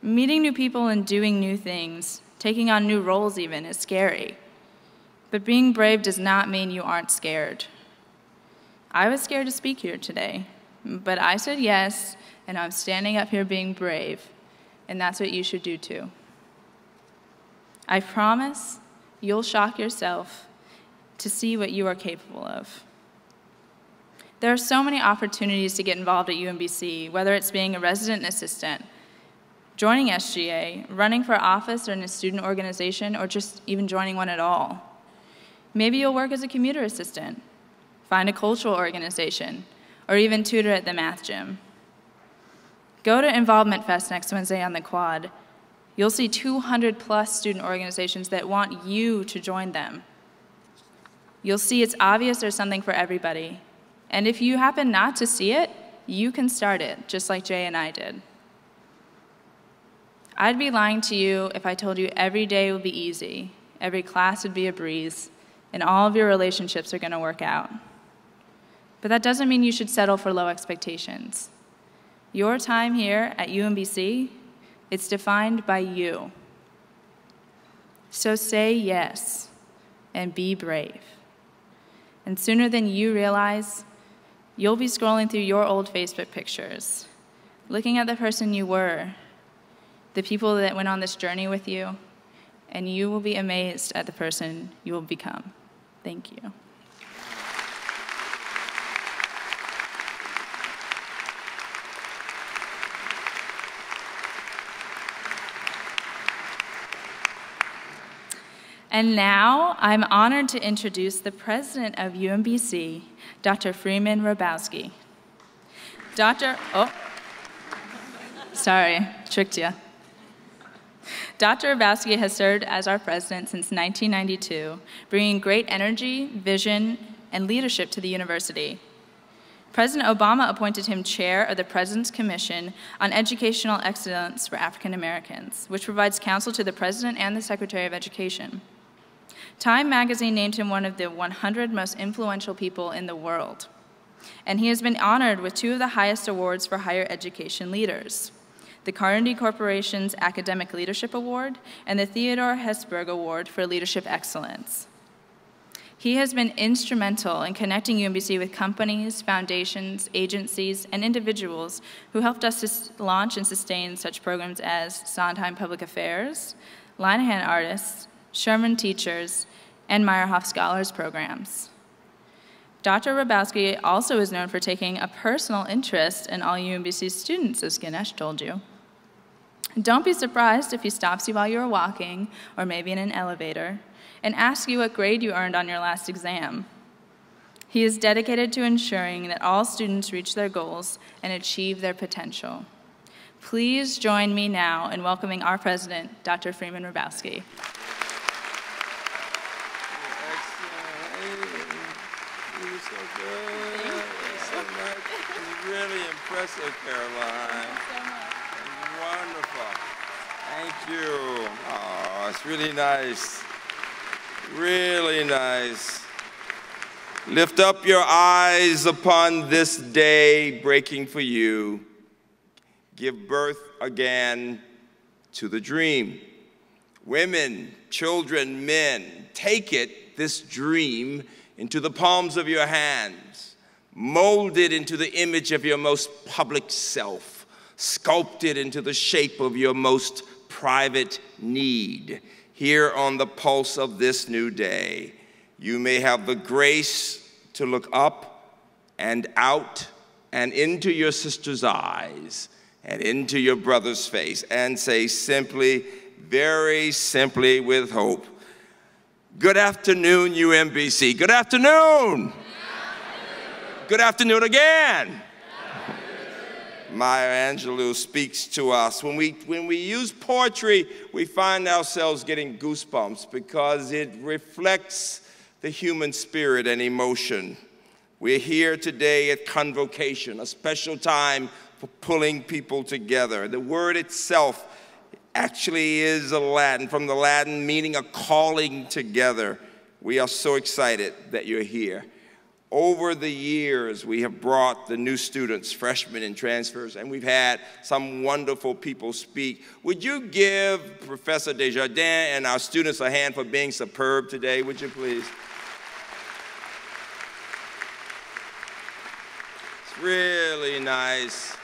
Meeting new people and doing new things, taking on new roles even, is scary. But being brave does not mean you aren't scared. I was scared to speak here today, but I said yes, and I'm standing up here being brave, and that's what you should do too. I promise you'll shock yourself to see what you are capable of. There are so many opportunities to get involved at UMBC, whether it's being a resident assistant, joining SGA, running for office or in a student organization, or just even joining one at all. Maybe you'll work as a commuter assistant, find a cultural organization, or even tutor at the math gym. Go to Involvement Fest next Wednesday on the Quad. You'll see 200+ student organizations that want you to join them. You'll see it's obvious there's something for everybody. And if you happen not to see it, you can start it, just like Jay and I did. I'd be lying to you if I told you every day would be easy, every class would be a breeze, and all of your relationships are going to work out. But that doesn't mean you should settle for low expectations. Your time here at UMBC, it's defined by you. So say yes and be brave. And sooner than you realize, you'll be scrolling through your old Facebook pictures, looking at the person you were, the people that went on this journey with you, and you will be amazed at the person you will become. Thank you. And now, I'm honored to introduce the president of UMBC, Dr. Freeman Hrabowski. Sorry, tricked you. Dr. Hrabowski has served as our president since 1992, bringing great energy, vision, and leadership to the university. President Obama appointed him chair of the President's Commission on Educational Excellence for African Americans, which provides counsel to the President and the Secretary of Education. Time magazine named him one of the 100 most influential people in the world. And he has been honored with 2 of the highest awards for higher education leaders, the Carnegie Corporation's Academic Leadership Award and the Theodore Hesburgh Award for Leadership Excellence. He has been instrumental in connecting UMBC with companies, foundations, agencies, and individuals who helped us to launch and sustain such programs as Sondheim Public Affairs, Linehan Artists, Sherman Teachers, and Meyerhoff Scholars programs. Dr. Hrabowski also is known for taking a personal interest in all UMBC students, as Ganesh told you. Don't be surprised if he stops you while you're walking, or maybe in an elevator, and asks you what grade you earned on your last exam. He is dedicated to ensuring that all students reach their goals and achieve their potential. Please join me now in welcoming our president, Dr. Freeman Hrabowski. So good. Thank you so much. It's really impressive, Caroline. Thank you so much. Wonderful. Thank you. Oh, it's really nice. Really nice. Lift up your eyes upon this day breaking for you. Give birth again to the dream. Women, children, men, take it, this dream, into the palms of your hands. molded into the image of your most public self, sculpted into the shape of your most private need. Here on the pulse of this new day, you may have the grace to look up and out and into your sister's eyes and into your brother's face and say simply, very simply with hope, good afternoon, UMBC. Good afternoon. Good afternoon again. Maya Angelou speaks to us. When we use poetry, we find ourselves getting goosebumps because it reflects the human spirit and emotion. We're here today at Convocation, a special time for pulling people together. The word itself actually is from the Latin meaning a calling together. We are so excited that you're here. Over the years, we have brought the new students, freshmen and transfers, and we've had some wonderful people speak. Would you give Professor Desjardins and our students a hand for being superb today, would you please? It's really nice.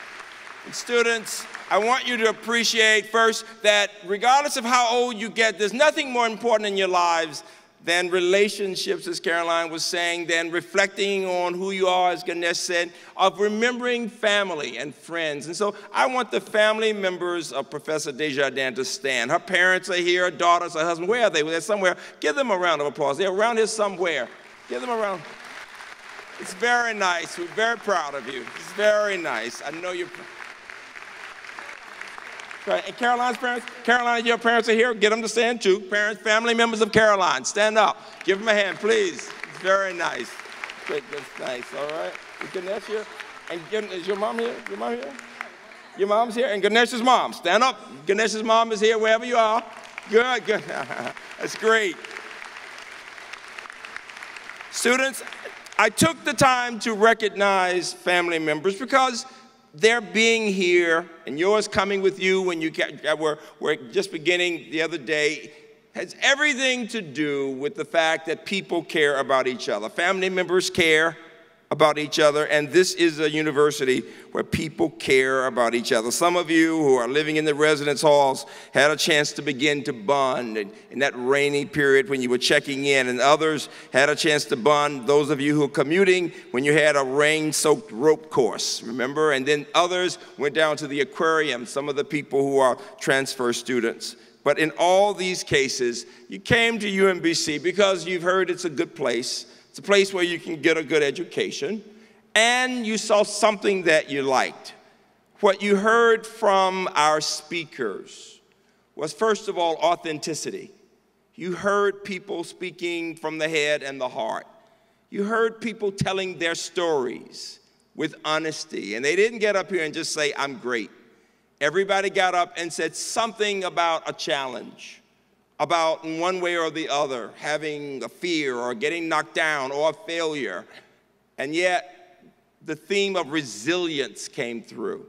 And students, I want you to appreciate first that regardless of how old you get, there's nothing more important in your lives than relationships, as Caroline was saying, than reflecting on who you are, as Ganesh said, of remembering family and friends. And so I want the family members of Professor Desjardins to stand. Her parents are here, her daughters, her husband. Where are they? They're somewhere. Give them a round of applause. They're around here somewhere. Give them a round. It's very nice. We're very proud of you. It's very nice. I know you're... Right. And Caroline's parents, Caroline, your parents are here. Get them to stand too. Parents, family members of Caroline, stand up. Give them a hand, please. It's very nice. Great, that's nice. All right. Is Ganesh here? And is your mom here? Your mom here? Your mom's here. And Ganesh's mom, stand up. Ganesh's mom is here wherever you are. Good, good. That's great. Students, I took the time to recognize family members because their being here and yours coming with you when you were just beginning the other day has everything to do with the fact that people care about each other. Family members care about each other, and this is a university where people care about each other. Some of you who are living in the residence halls had a chance to begin to bond in that rainy period when you were checking in, and others had a chance to bond, those of you who are commuting, when you had a rain-soaked rope course, remember? And then others went down to the aquarium, some of the people who are transfer students. But in all these cases, you came to UMBC because you've heard it's a good place. It's a place where you can get a good education, and you saw something that you liked. What you heard from our speakers was, first of all, authenticity. You heard people speaking from the head and the heart. You heard people telling their stories with honesty, and they didn't get up here and just say, I'm great. Everybody got up and said something about a challenge, about in one way or the other, having a fear or getting knocked down or a failure. And yet, the theme of resilience came through.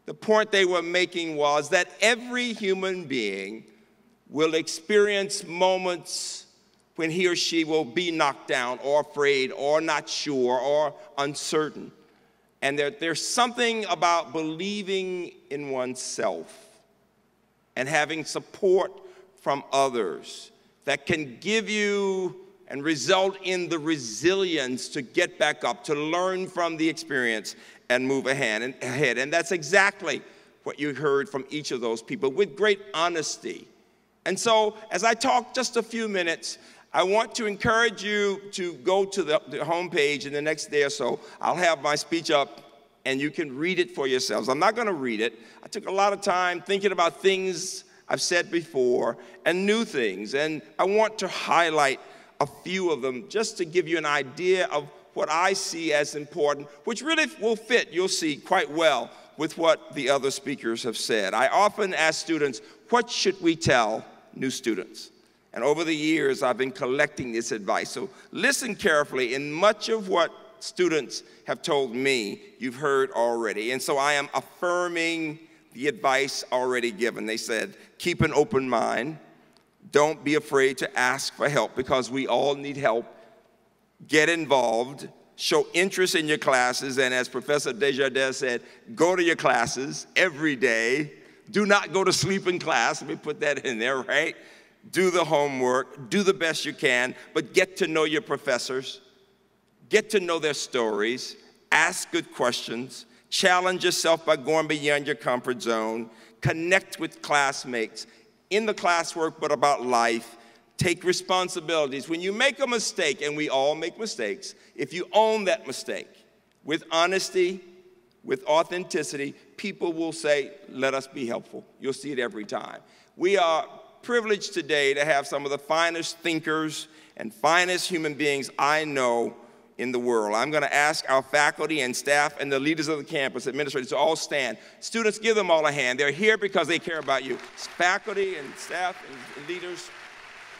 The point they were making was that every human being will experience moments when he or she will be knocked down or afraid or not sure or uncertain. And there's something about believing in oneself and having support from others that can give you and result in the resilience to get back up, to learn from the experience and move ahead. And that's exactly what you heard from each of those people with great honesty. And so as I talk just a few minutes, I want to encourage you to go to the homepage in the next day or so. I'll have my speech up and you can read it for yourselves. I'm not going to read it. I took a lot of time thinking about things I've said before and new things, and I want to highlight a few of them just to give you an idea of what I see as important, which really will fit, you'll see, quite well with what the other speakers have said. I often ask students, what should we tell new students? And over the years, I've been collecting this advice. So listen carefully. In much of what students have told me, you've heard already. And so I am affirming the advice already given. They said, keep an open mind. Don't be afraid to ask for help because we all need help. Get involved. show interest in your classes, and as Professor Desjardins said, go to your classes every day. Do not go to sleep in class. Let me put that in there, right? Do the homework, do the best you can, but get to know your professors, get to know their stories, ask good questions, challenge yourself by going beyond your comfort zone, connect with classmates in the classwork, but about life. Take responsibilities. When you make a mistake, and we all make mistakes, if you own that mistake with honesty, with authenticity, people will say, let us be helpful. You'll see it every time. We are privileged today to have some of the finest thinkers and finest human beings I know in the world. I'm going to ask our faculty and staff and the leaders of the campus, administrators, to all stand. Students, give them all a hand. They're here because they care about you. Faculty and staff and leaders,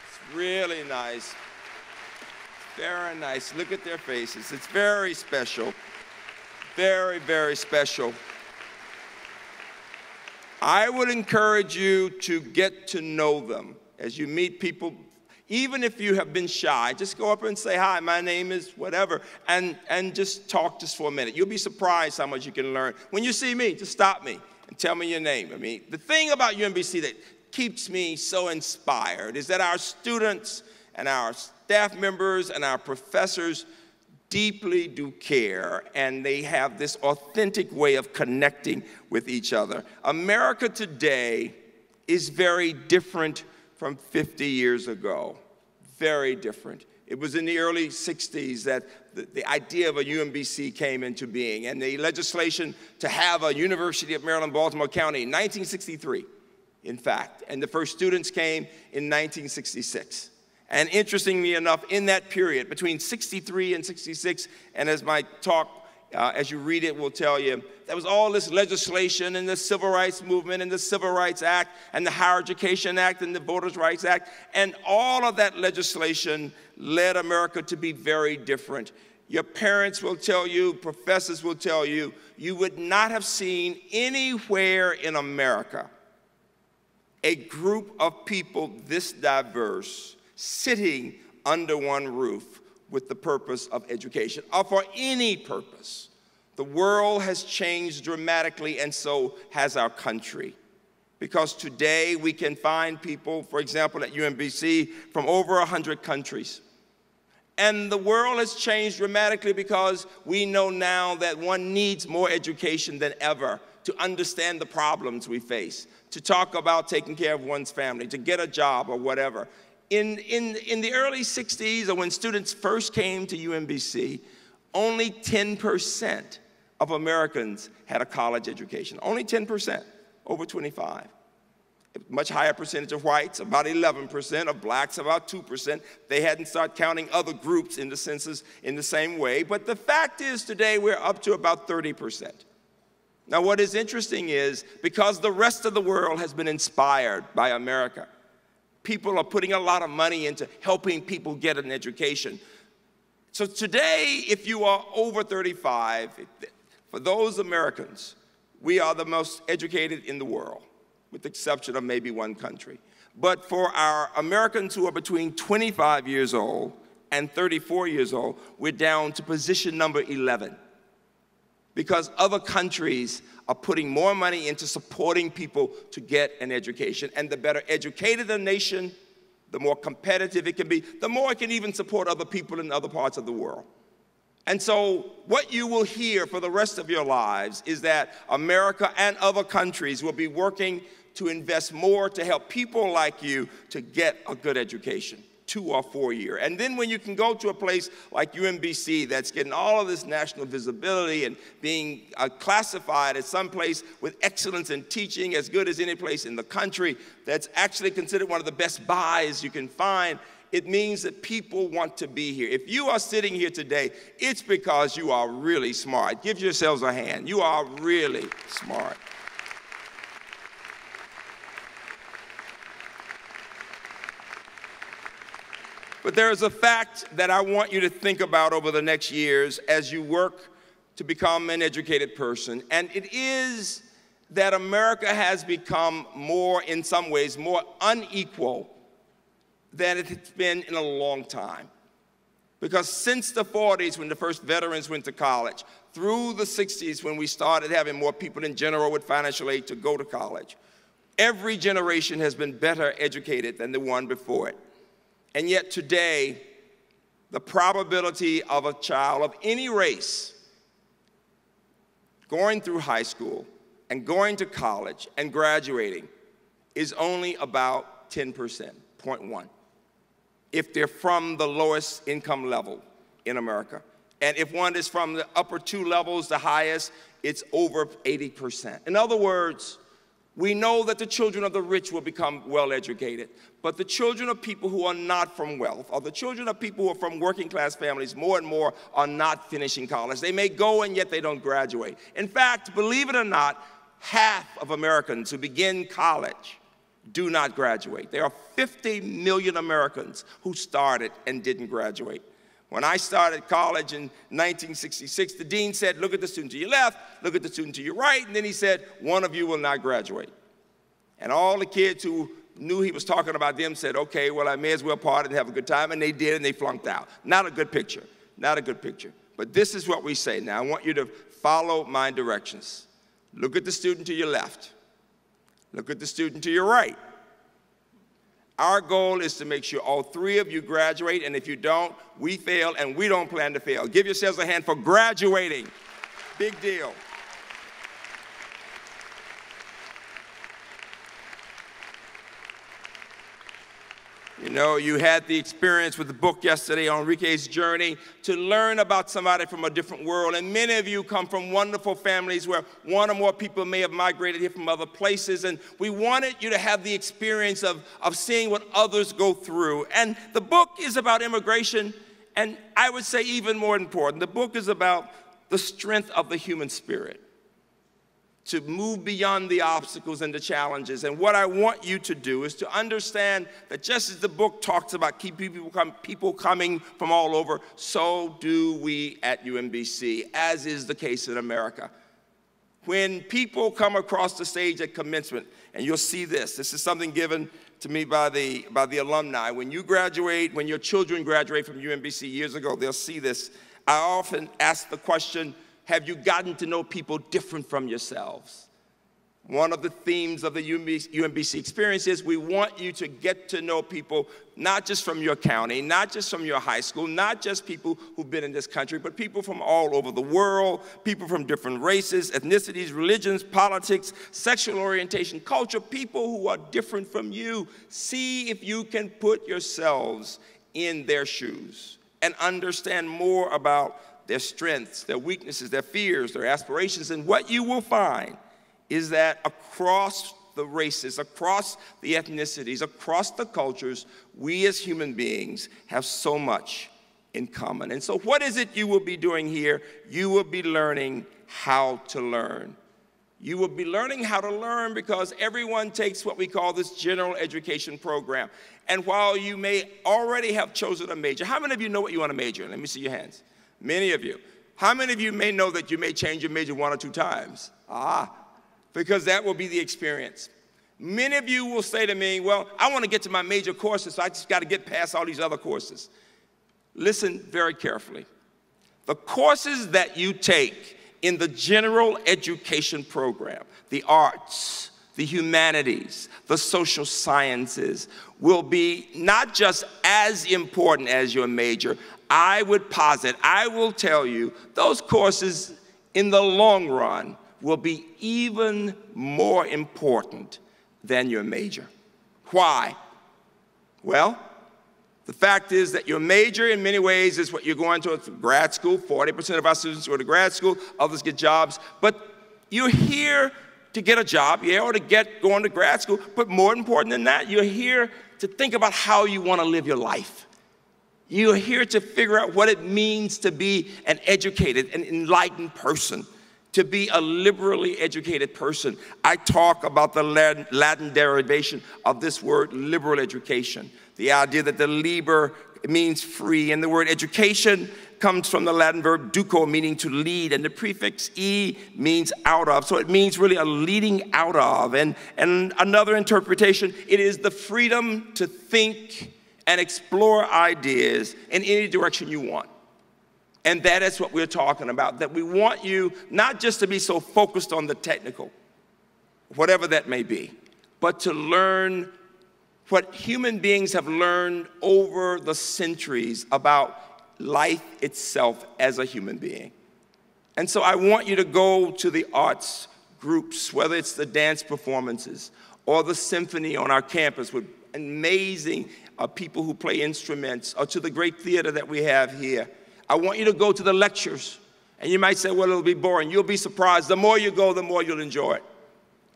it's really nice. Very nice. Look at their faces. It's very special. Very, very special. I would encourage you to get to know them as you meet people. Even if you have been shy, just go up and say, hi, my name is whatever, and just talk just for a minute. You'll be surprised how much you can learn. When you see me, just stop me and tell me your name. I mean, the thing about UMBC that keeps me so inspired is that our students and our staff members and our professors deeply do care, and they have this authentic way of connecting with each other. America today is very different from 50 years ago. Very different. It was in the early 60s that the idea of a UMBC came into being, and the legislation to have a University of Maryland, Baltimore County in 1963, in fact, and the first students came in 1966. And interestingly enough, in that period, between 63 and 66, and as my talk, as you read it, will tell you, there was all this legislation and the Civil Rights Movement and the Civil Rights Act and the Higher Education Act and the Voters' Rights Act, and all of that legislation led America to be very different. Your parents will tell you, professors will tell you, you would not have seen anywhere in America a group of people this diverse sitting under one roof with the purpose of education, or for any purpose. The world has changed dramatically, and so has our country. Because today we can find people, for example, at UMBC, from over 100 countries. And the world has changed dramatically because we know now that one needs more education than ever to understand the problems we face, to talk about taking care of one's family, to get a job or whatever. In the early 60s, or when students first came to UMBC, only 10% of Americans had a college education. Only 10%, over 25. A much higher percentage of whites, about 11%, of blacks, about 2%. They hadn't started counting other groups in the census in the same way. But the fact is today we're up to about 30%. Now what is interesting is, because the rest of the world has been inspired by America, people are putting a lot of money into helping people get an education. So today, if you are over 35, for those Americans, we are the most educated in the world, with the exception of maybe one country. But for our Americans who are between 25 years old and 34 years old, we're down to position number 11. Because other countries are putting more money into supporting people to get an education. And the better educated a nation, the more competitive it can be, the more it can even support other people in other parts of the world. And so what you will hear for the rest of your lives is that America and other countries will be working to invest more to help people like you to get a good education. 2 or 4 year. And then when you can go to a place like UMBC that's getting all of this national visibility and being classified as some place with excellence in teaching, as good as any place in the country, that's actually considered one of the best buys you can find, it means that people want to be here. If you are sitting here today, it's because you are really smart. Give yourselves a hand. You are really smart. But there is a fact that I want you to think about over the next years as you work to become an educated person, and it is that America has become more, in some ways, more unequal than it has been in a long time. Because since the 40s, when the first veterans went to college, through the 60s, when we started having more people in general with financial aid to go to college, every generation has been better educated than the one before it. And yet today, the probability of a child of any race going through high school and going to college and graduating is only about 10%, 0.1. If they're from the lowest income level in America. And if one is from the upper two levels, the highest, it's over 80%. In other words, we know that the children of the rich will become well-educated, but the children of people who are not from wealth, or the children of people who are from working-class families, more and more are not finishing college. They may go, and yet they don't graduate. In fact, believe it or not, half of Americans who begin college do not graduate. There are 50 million Americans who started and didn't graduate. When I started college in 1966, the dean said, look at the student to your left, look at the student to your right, and then he said, one of you will not graduate. And all the kids who knew he was talking about them said, okay, well, I may as well party and have a good time, and they did, and they flunked out. Not a good picture, not a good picture. But this is what we say. Now, I want you to follow my directions. Look at the student to your left. Look at the student to your right. Our goal is to make sure all three of you graduate, and if you don't, we fail, and we don't plan to fail. Give yourselves a hand for graduating. Big deal. You know, you had the experience with the book yesterday, Enrique's Journey, to learn about somebody from a different world. And many of you come from wonderful families where one or more people may have migrated here from other places. And we wanted you to have the experience of seeing what others go through. And the book is about immigration, and I would say even more important, the book is about the strength of the human spirit, to move beyond the obstacles and the challenges. And what I want you to do is to understand that just as the book talks about people coming from all over, so do we at UMBC, as is the case in America. When people come across the stage at commencement, and you'll see this is something given to me by the alumni. When you graduate, when your children graduate from UMBC years ago, they'll see this. I often ask the question, have you gotten to know people different from yourselves? One of the themes of the UMBC experience is we want you to get to know people not just from your county, not just from your high school, not just people who've been in this country, but people from all over the world, people from different races, ethnicities, religions, politics, sexual orientation, culture, people who are different from you. See if you can put yourselves in their shoes and understand more about their strengths, their weaknesses, their fears, their aspirations. And what you will find is that across the races, across the ethnicities, across the cultures, we as human beings have so much in common. And so what is it you will be doing here? You will be learning how to learn. You will be learning how to learn because everyone takes what we call this general education program. And while you may already have chosen a major, how many of you know what you want to major in? Let me see your hands. Many of you. How many of you may know that you may change your major 1 or 2 times? Because that will be the experience. Many of you will say to me, well, I want to get to my major courses, so I just got to get past all these other courses. Listen very carefully. The courses that you take in the general education program, the arts, the humanities, the social sciences, will be not just as important as your major. I would posit, I will tell you, those courses in the long run will be even more important than your major. Why? Well, the fact is that your major in many ways is what you're going to grad school. 40% of our students go to grad school, others get jobs. But you're here to get a job, or to going to grad school. But more important than that, you're here to think about how you want to live your life. You're here to figure out what it means to be an educated, an enlightened person, to be a liberally educated person. I talk about the Latin derivation of this word, liberal education. The idea that the liber means free, and the word education comes from the Latin verb duco, meaning to lead, and the prefix e means out of. So it means really a leading out of. And another interpretation, it is the freedom to think and explore ideas in any direction you want. And that is what we're talking about, that we want you not just to be so focused on the technical, whatever that may be, but to learn what human beings have learned over the centuries about life itself as a human being. And so I want you to go to the arts groups, whether it's the dance performances or the symphony on our campus with amazing people who play instruments, or to the great theater that we have here. I want you to go to the lectures. And you might say, well, it'll be boring. You'll be surprised. The more you go, the more you'll enjoy it.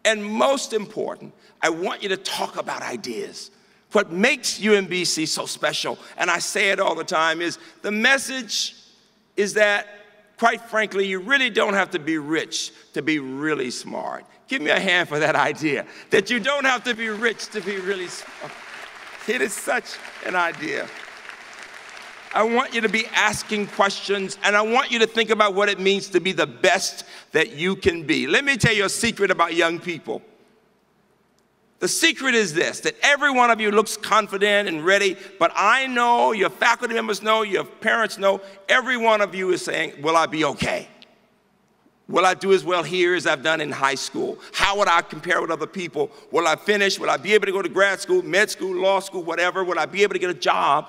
And most important, I want you to talk about ideas. What makes UMBC so special, and I say it all the time, is the message is that, quite frankly, you really don't have to be rich to be really smart. Give me a hand for that idea, that you don't have to be rich to be really smart. It is such an idea. I want you to be asking questions, and I want you to think about what it means to be the best that you can be. Let me tell you a secret about young people. The secret is this, that every one of you looks confident and ready, but I know, your faculty members know, your parents know, every one of you is saying, will I be okay? Will I do as well here as I've done in high school? How would I compare with other people? Will I finish? Will I be able to go to grad school, med school, law school, whatever? Will I be able to get a job?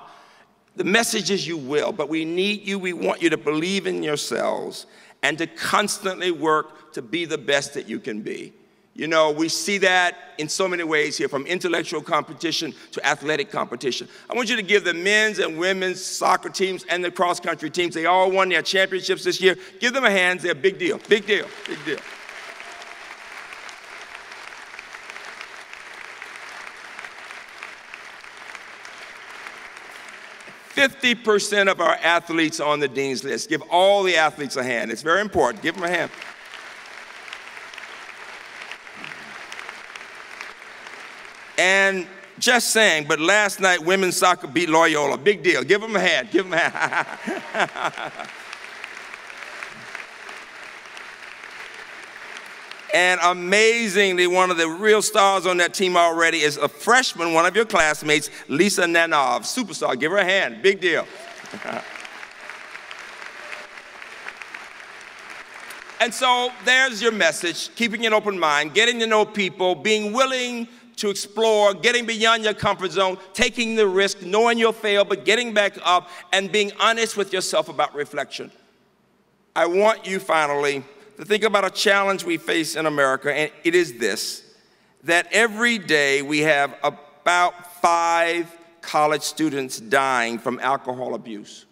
The message is you will, but we need you. We want you to believe in yourselves and to constantly work to be the best that you can be. You know, we see that in so many ways here, from intellectual competition to athletic competition. I want you to give the men's and women's soccer teams and the cross-country teams, they all won their championships this year. Give them a hand. They're a big deal, big deal, big deal. %50 of our athletes on the dean's list. Give all the athletes a hand. It's very important. Give them a hand. And just saying, but last night women's soccer beat Loyola. Big deal. Give them a hand. Give them a hand. And amazingly, one of the real stars on that team already is a freshman, one of your classmates, Lisa Nanov, superstar. Give her a hand. Big deal. And so there's your message, keeping an open mind, getting to know people, being willing to explore, getting beyond your comfort zone, taking the risk, knowing you'll fail, but getting back up and being honest with yourself about reflection. I want you finally to think about a challenge we face in America, and it is this, that every day we have about 5 college students dying from alcohol abuse.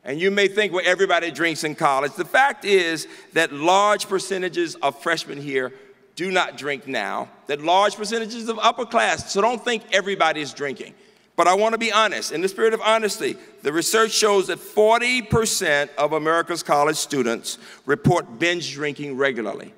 And you may think, well, everybody drinks in college. The fact is that large percentages of freshmen here do not drink now, that large percentages of upper class, so don't think everybody is drinking. But I want to be honest, in the spirit of honesty, the research shows that 40% of America's college students report binge drinking regularly.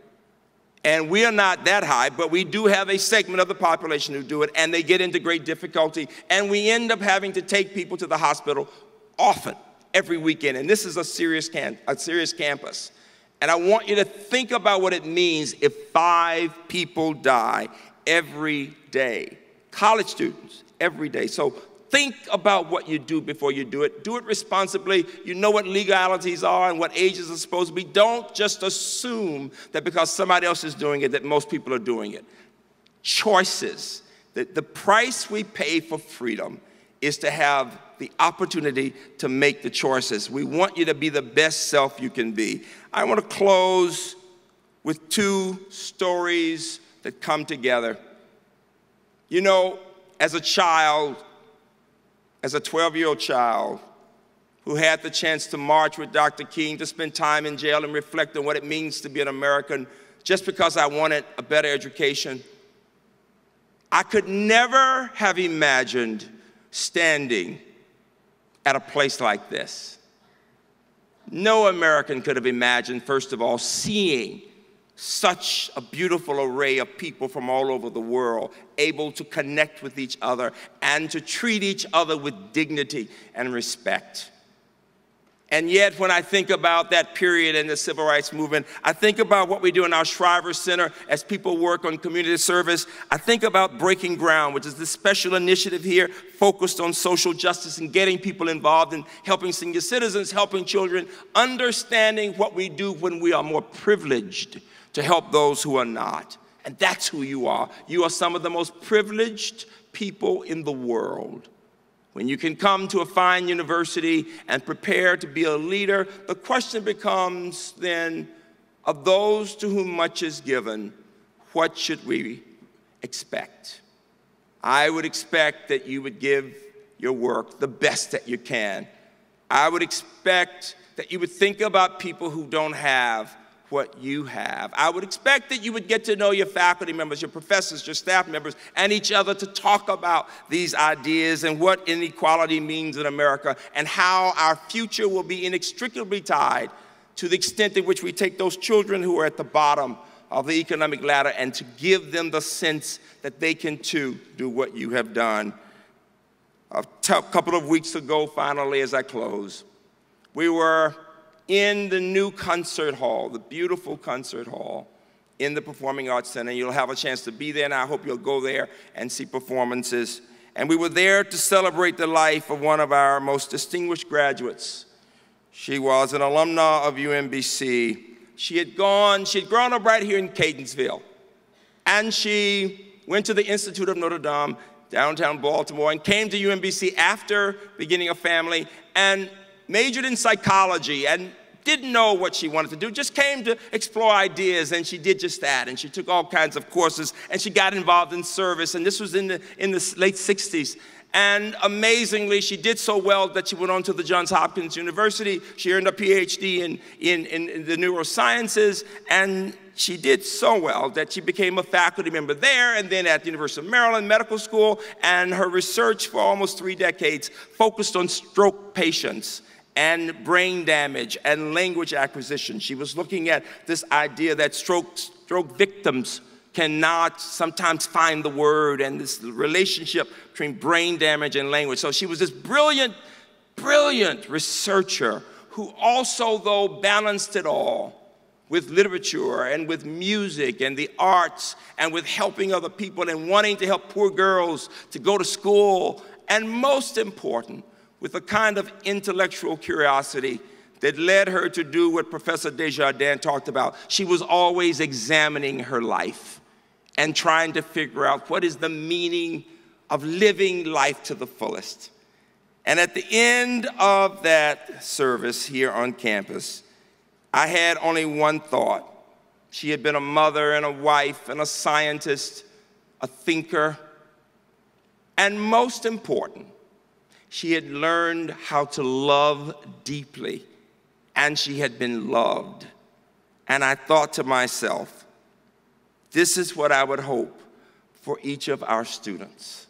And we are not that high, but we do have a segment of the population who do it, and they get into great difficulty, and we end up having to take people to the hospital often, every weekend, and this is a serious campus. And I want you to think about what it means if 5 people die every day. College students, every day. So think about what you do before you do it. Do it responsibly. You know what legalities are and what ages are supposed to be. Don't just assume that because somebody else is doing it that most people are doing it. Choices. The price we pay for freedom is to have the opportunity to make the choices. We want you to be the best self you can be. I want to close with 2 stories that come together. You know, as a child, as a 12-year-old child who had the chance to march with Dr. King, to spend time in jail and reflect on what it means to be an American, just because I wanted a better education, I could never have imagined standing at a place like this. No American could have imagined, first of all, seeing such a beautiful array of people from all over the world able to connect with each other and to treat each other with dignity and respect. And yet, when I think about that period in the civil rights movement, I think about what we do in our Shriver Center as people work on community service. I think about Breaking Ground, which is this special initiative here focused on social justice and getting people involved in helping senior citizens, helping children, understanding what we do when we are more privileged to help those who are not. And that's who you are. You are some of the most privileged people in the world. When you can come to a fine university and prepare to be a leader, the question becomes then, of those to whom much is given, what should we expect? I would expect that you would give your work the best that you can. I would expect that you would think about people who don't have what you have. I would expect that you would get to know your faculty members, your professors, your staff members, and each other to talk about these ideas and what inequality means in America and how our future will be inextricably tied to the extent in which we take those children who are at the bottom of the economic ladder and to give them the sense that they can too do what you have done. A couple of weeks ago, finally, as I close, we were in the new concert hall, the beautiful concert hall in the Performing Arts Center. You'll have a chance to be there, and I hope you'll go there and see performances. And we were there to celebrate the life of one of our most distinguished graduates. She was an alumna of UMBC. She had grown up right here in Catonsville. And she went to the Institute of Notre Dame, downtown Baltimore, and came to UMBC after beginning a family and majored in psychology and didn't know what she wanted to do, just came to explore ideas, and she did just that. And she took all kinds of courses, and she got involved in service, and this was in the late 60s. And amazingly, she did so well that she went on to the Johns Hopkins University. She earned a PhD in the neurosciences, and she did so well that she became a faculty member there and then at the University of Maryland Medical School, and her research for almost 3 decades focused on stroke patients and brain damage and language acquisition. She was looking at this idea that stroke victims cannot sometimes find the word and this relationship between brain damage and language. So she was this brilliant, brilliant researcher who also, though, balanced it all with literature and with music and the arts and with helping other people and wanting to help poor girls to go to school, and most important, with a kind of intellectual curiosity that led her to do what Professor Desjardins talked about. She was always examining her life and trying to figure out what is the meaning of living life to the fullest. And at the end of that service here on campus, I had only one thought. She had been a mother and a wife and a scientist, a thinker, and most important, she had learned how to love deeply, and she had been loved. And I thought to myself, this is what I would hope for each of our students,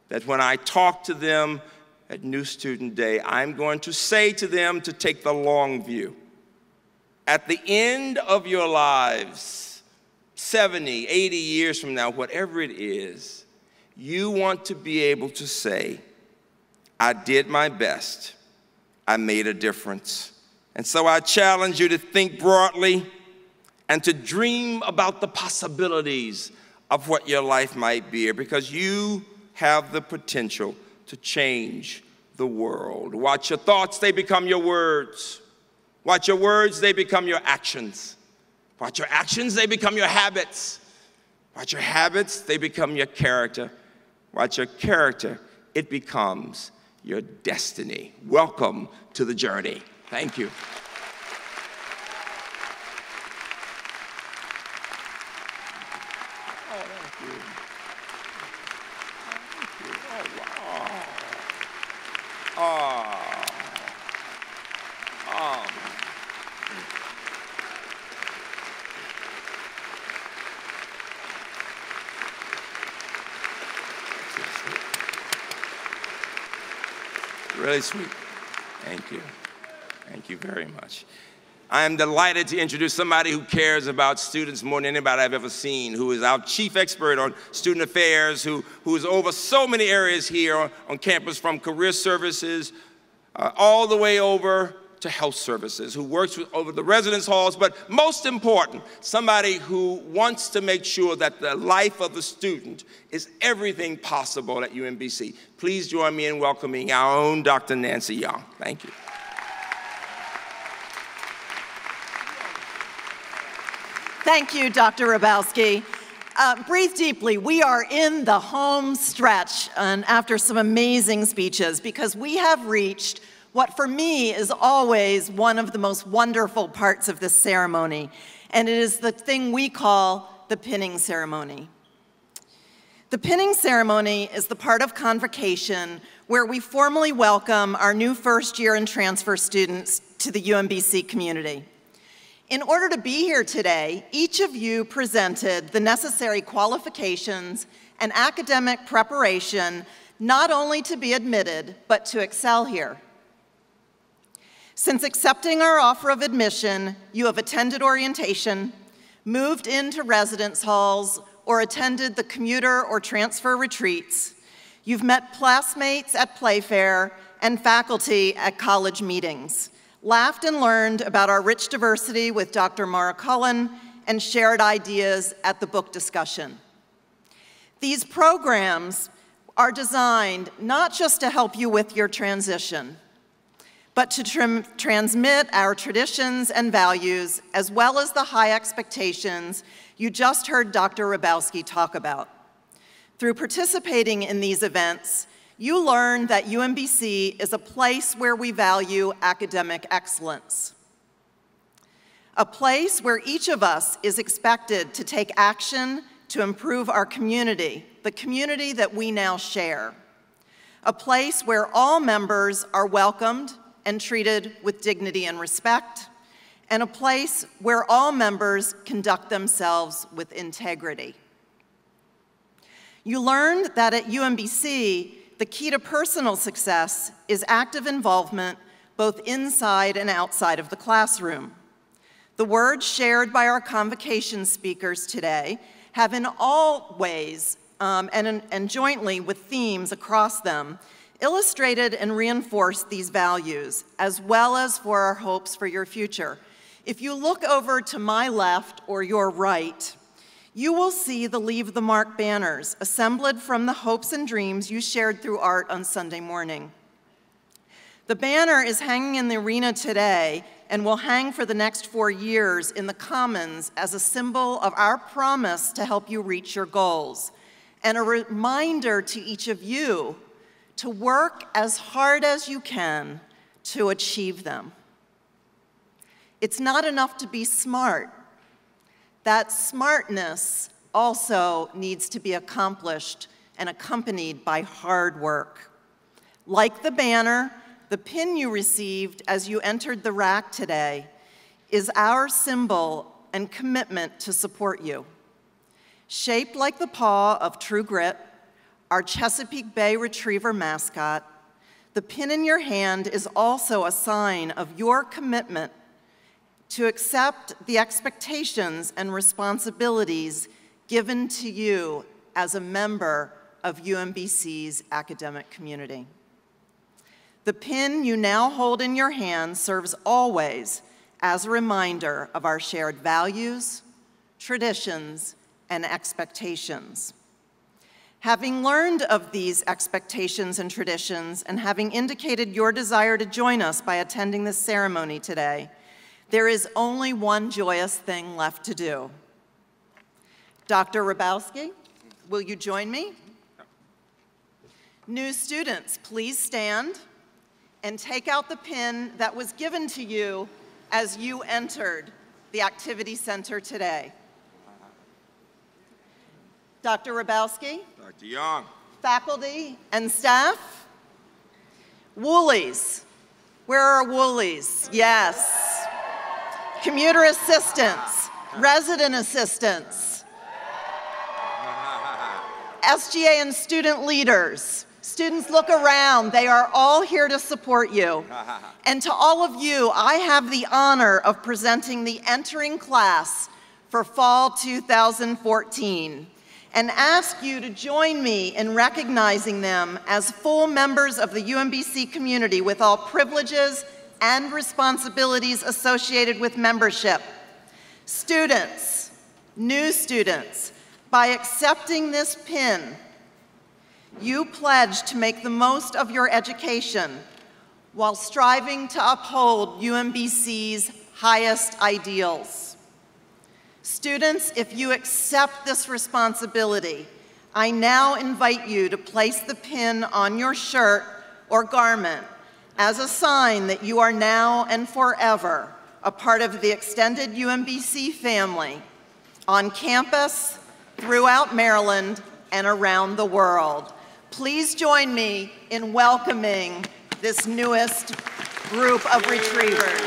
that when I talk to them at New Student Day, I'm going to say to them to take the long view. At the end of your lives, 70, 80 years from now, whatever it is, you want to be able to say, I did my best. I made a difference. And so I challenge you to think broadly and to dream about the possibilities of what your life might be, because you have the potential to change the world. Watch your thoughts, they become your words. Watch your words, they become your actions. Watch your actions, they become your habits. Watch your habits, they become your character. Watch your character, it becomes your destiny. Welcome to the journey. Thank you. Oh, thank you. Thank you. Oh, wow. Really sweet. Thank you. Thank you very much. I am delighted to introduce somebody who cares about students more than anybody I've ever seen, who is our chief expert on student affairs, who is over so many areas here on campus, from career services all the way over to health services, who works over the residence halls, but most important, somebody who wants to make sure that the life of the student is everything possible at UMBC. Please join me in welcoming our own Dr. Nancy Young. Thank you. Thank you, Dr. Hrabowski. Breathe deeply. We are in the home stretch and after some amazing speeches, because we have reached what for me is always one of the most wonderful parts of this ceremony, and it is the thing we call the pinning ceremony. The pinning ceremony is the part of Convocation where we formally welcome our new first-year and transfer students to the UMBC community. In order to be here today, each of you presented the necessary qualifications and academic preparation not only to be admitted, but to excel here. Since accepting our offer of admission, you have attended orientation, moved into residence halls, or attended the commuter or transfer retreats. You've met classmates at Playfair and faculty at college meetings, laughed and learned about our rich diversity with Dr. Mara Cullen, and shared ideas at the book discussion. These programs are designed not just to help you with your transition, but to transmit our traditions and values, as well as the high expectations you just heard Dr. Hrabowski talk about. Through participating in these events, you learn that UMBC is a place where we value academic excellence, a place where each of us is expected to take action to improve our community, the community that we now share, a place where all members are welcomed and treated with dignity and respect, and a place where all members conduct themselves with integrity. You learned that at UMBC, the key to personal success is active involvement both inside and outside of the classroom. The words shared by our Convocation speakers today have in all ways and jointly with themes across them illustrated and reinforced these values, as well as for our hopes for your future. If you look over to my left or your right, you will see the Leave the Mark banners assembled from the hopes and dreams you shared through art on Sunday morning. The banner is hanging in the arena today and will hang for the next 4 years in the Commons as a symbol of our promise to help you reach your goals, and a reminder to each of you to work as hard as you can to achieve them. It's not enough to be smart. That smartness also needs to be accomplished and accompanied by hard work. Like the banner, the pin you received as you entered the rack today is our symbol and commitment to support you. Shaped like the paw of True Grit, our Chesapeake Bay Retriever mascot, the pin in your hand is also a sign of your commitment to accept the expectations and responsibilities given to you as a member of UMBC's academic community. The pin you now hold in your hand serves always as a reminder of our shared values, traditions, and expectations. Having learned of these expectations and traditions, and having indicated your desire to join us by attending this ceremony today, there is only one joyous thing left to do. Dr. Hrabowski, will you join me? New students, please stand and take out the pin that was given to you as you entered the Activity Center today. Dr. Hrabowski? Dr. Young. Faculty and staff? Woolies. Where are Woolies? Yes. Commuter assistants, resident assistants, SGA and student leaders. Students, look around. They are all here to support you. And to all of you, I have the honor of presenting the entering class for fall 2014 and ask you to join me in recognizing them as full members of the UMBC community with all privileges and responsibilities associated with membership. Students, new students, by accepting this pin, you pledge to make the most of your education while striving to uphold UMBC's highest ideals. Students, if you accept this responsibility, I now invite you to place the pin on your shirt or garment as a sign that you are now and forever a part of the extended UMBC family on campus, throughout Maryland, and around the world. Please join me in welcoming this newest group of retrievers.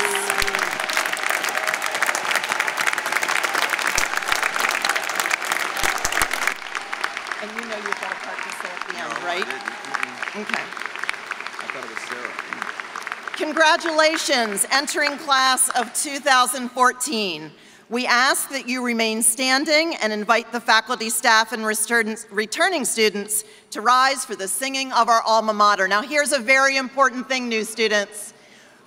And you know you've got a part to say at the end, right? Okay. I thought it was Sarah. Congratulations, entering class of 2014. We ask that you remain standing and invite the faculty, staff, and returning students to rise for the singing of our alma mater. Now, here's a very important thing, new students.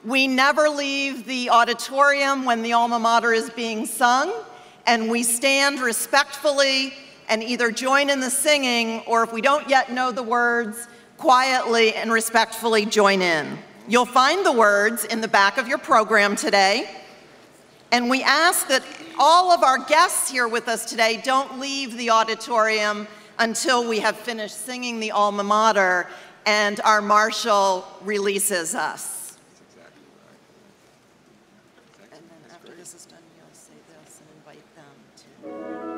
We never leave the auditorium when the alma mater is being sung, and we stand respectfully and either join in the singing, or if we don't yet know the words, quietly and respectfully join in. You'll find the words in the back of your program today. And we ask that all of our guests here with us today don't leave the auditorium until we have finished singing the alma mater and our marshal releases us. That's exactly right. And then after this is done, you'll say this and invite them to...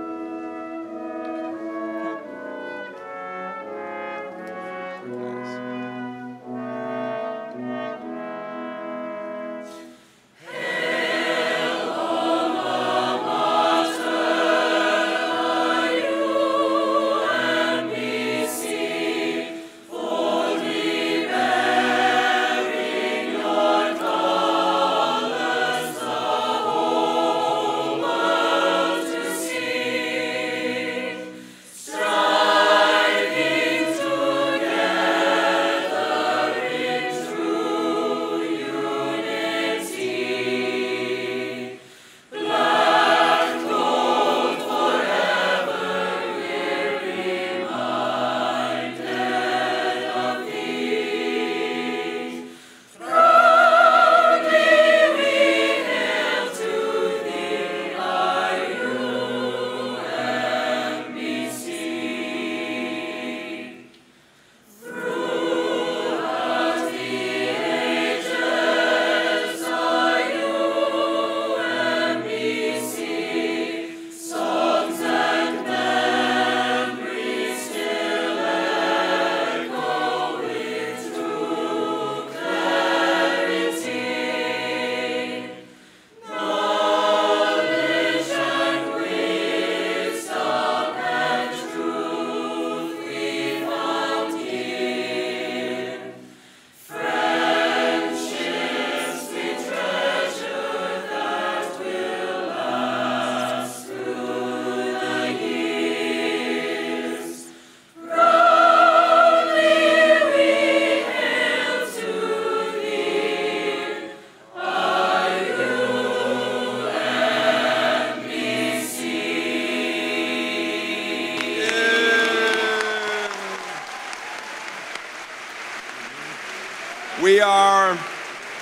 We are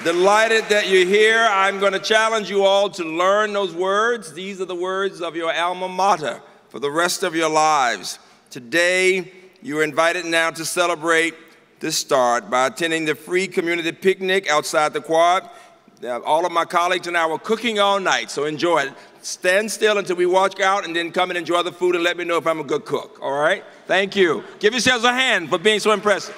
delighted that you're here. I'm going to challenge you all to learn those words. These are the words of your alma mater for the rest of your lives. Today, you are invited now to celebrate this start by attending the free community picnic outside the quad. All of my colleagues and I were cooking all night, so enjoy it. Stand still until we walk out and then come and enjoy the food and let me know if I'm a good cook, all right? Thank you. Give yourselves a hand for being so impressive.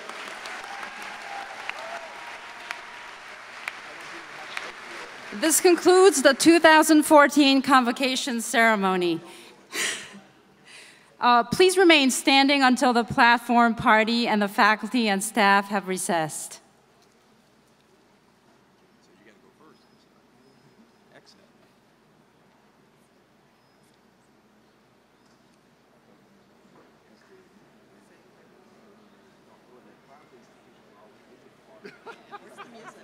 This concludes the 2014 Convocation ceremony. Please remain standing until the platform party and the faculty and staff have recessed. Where's the music?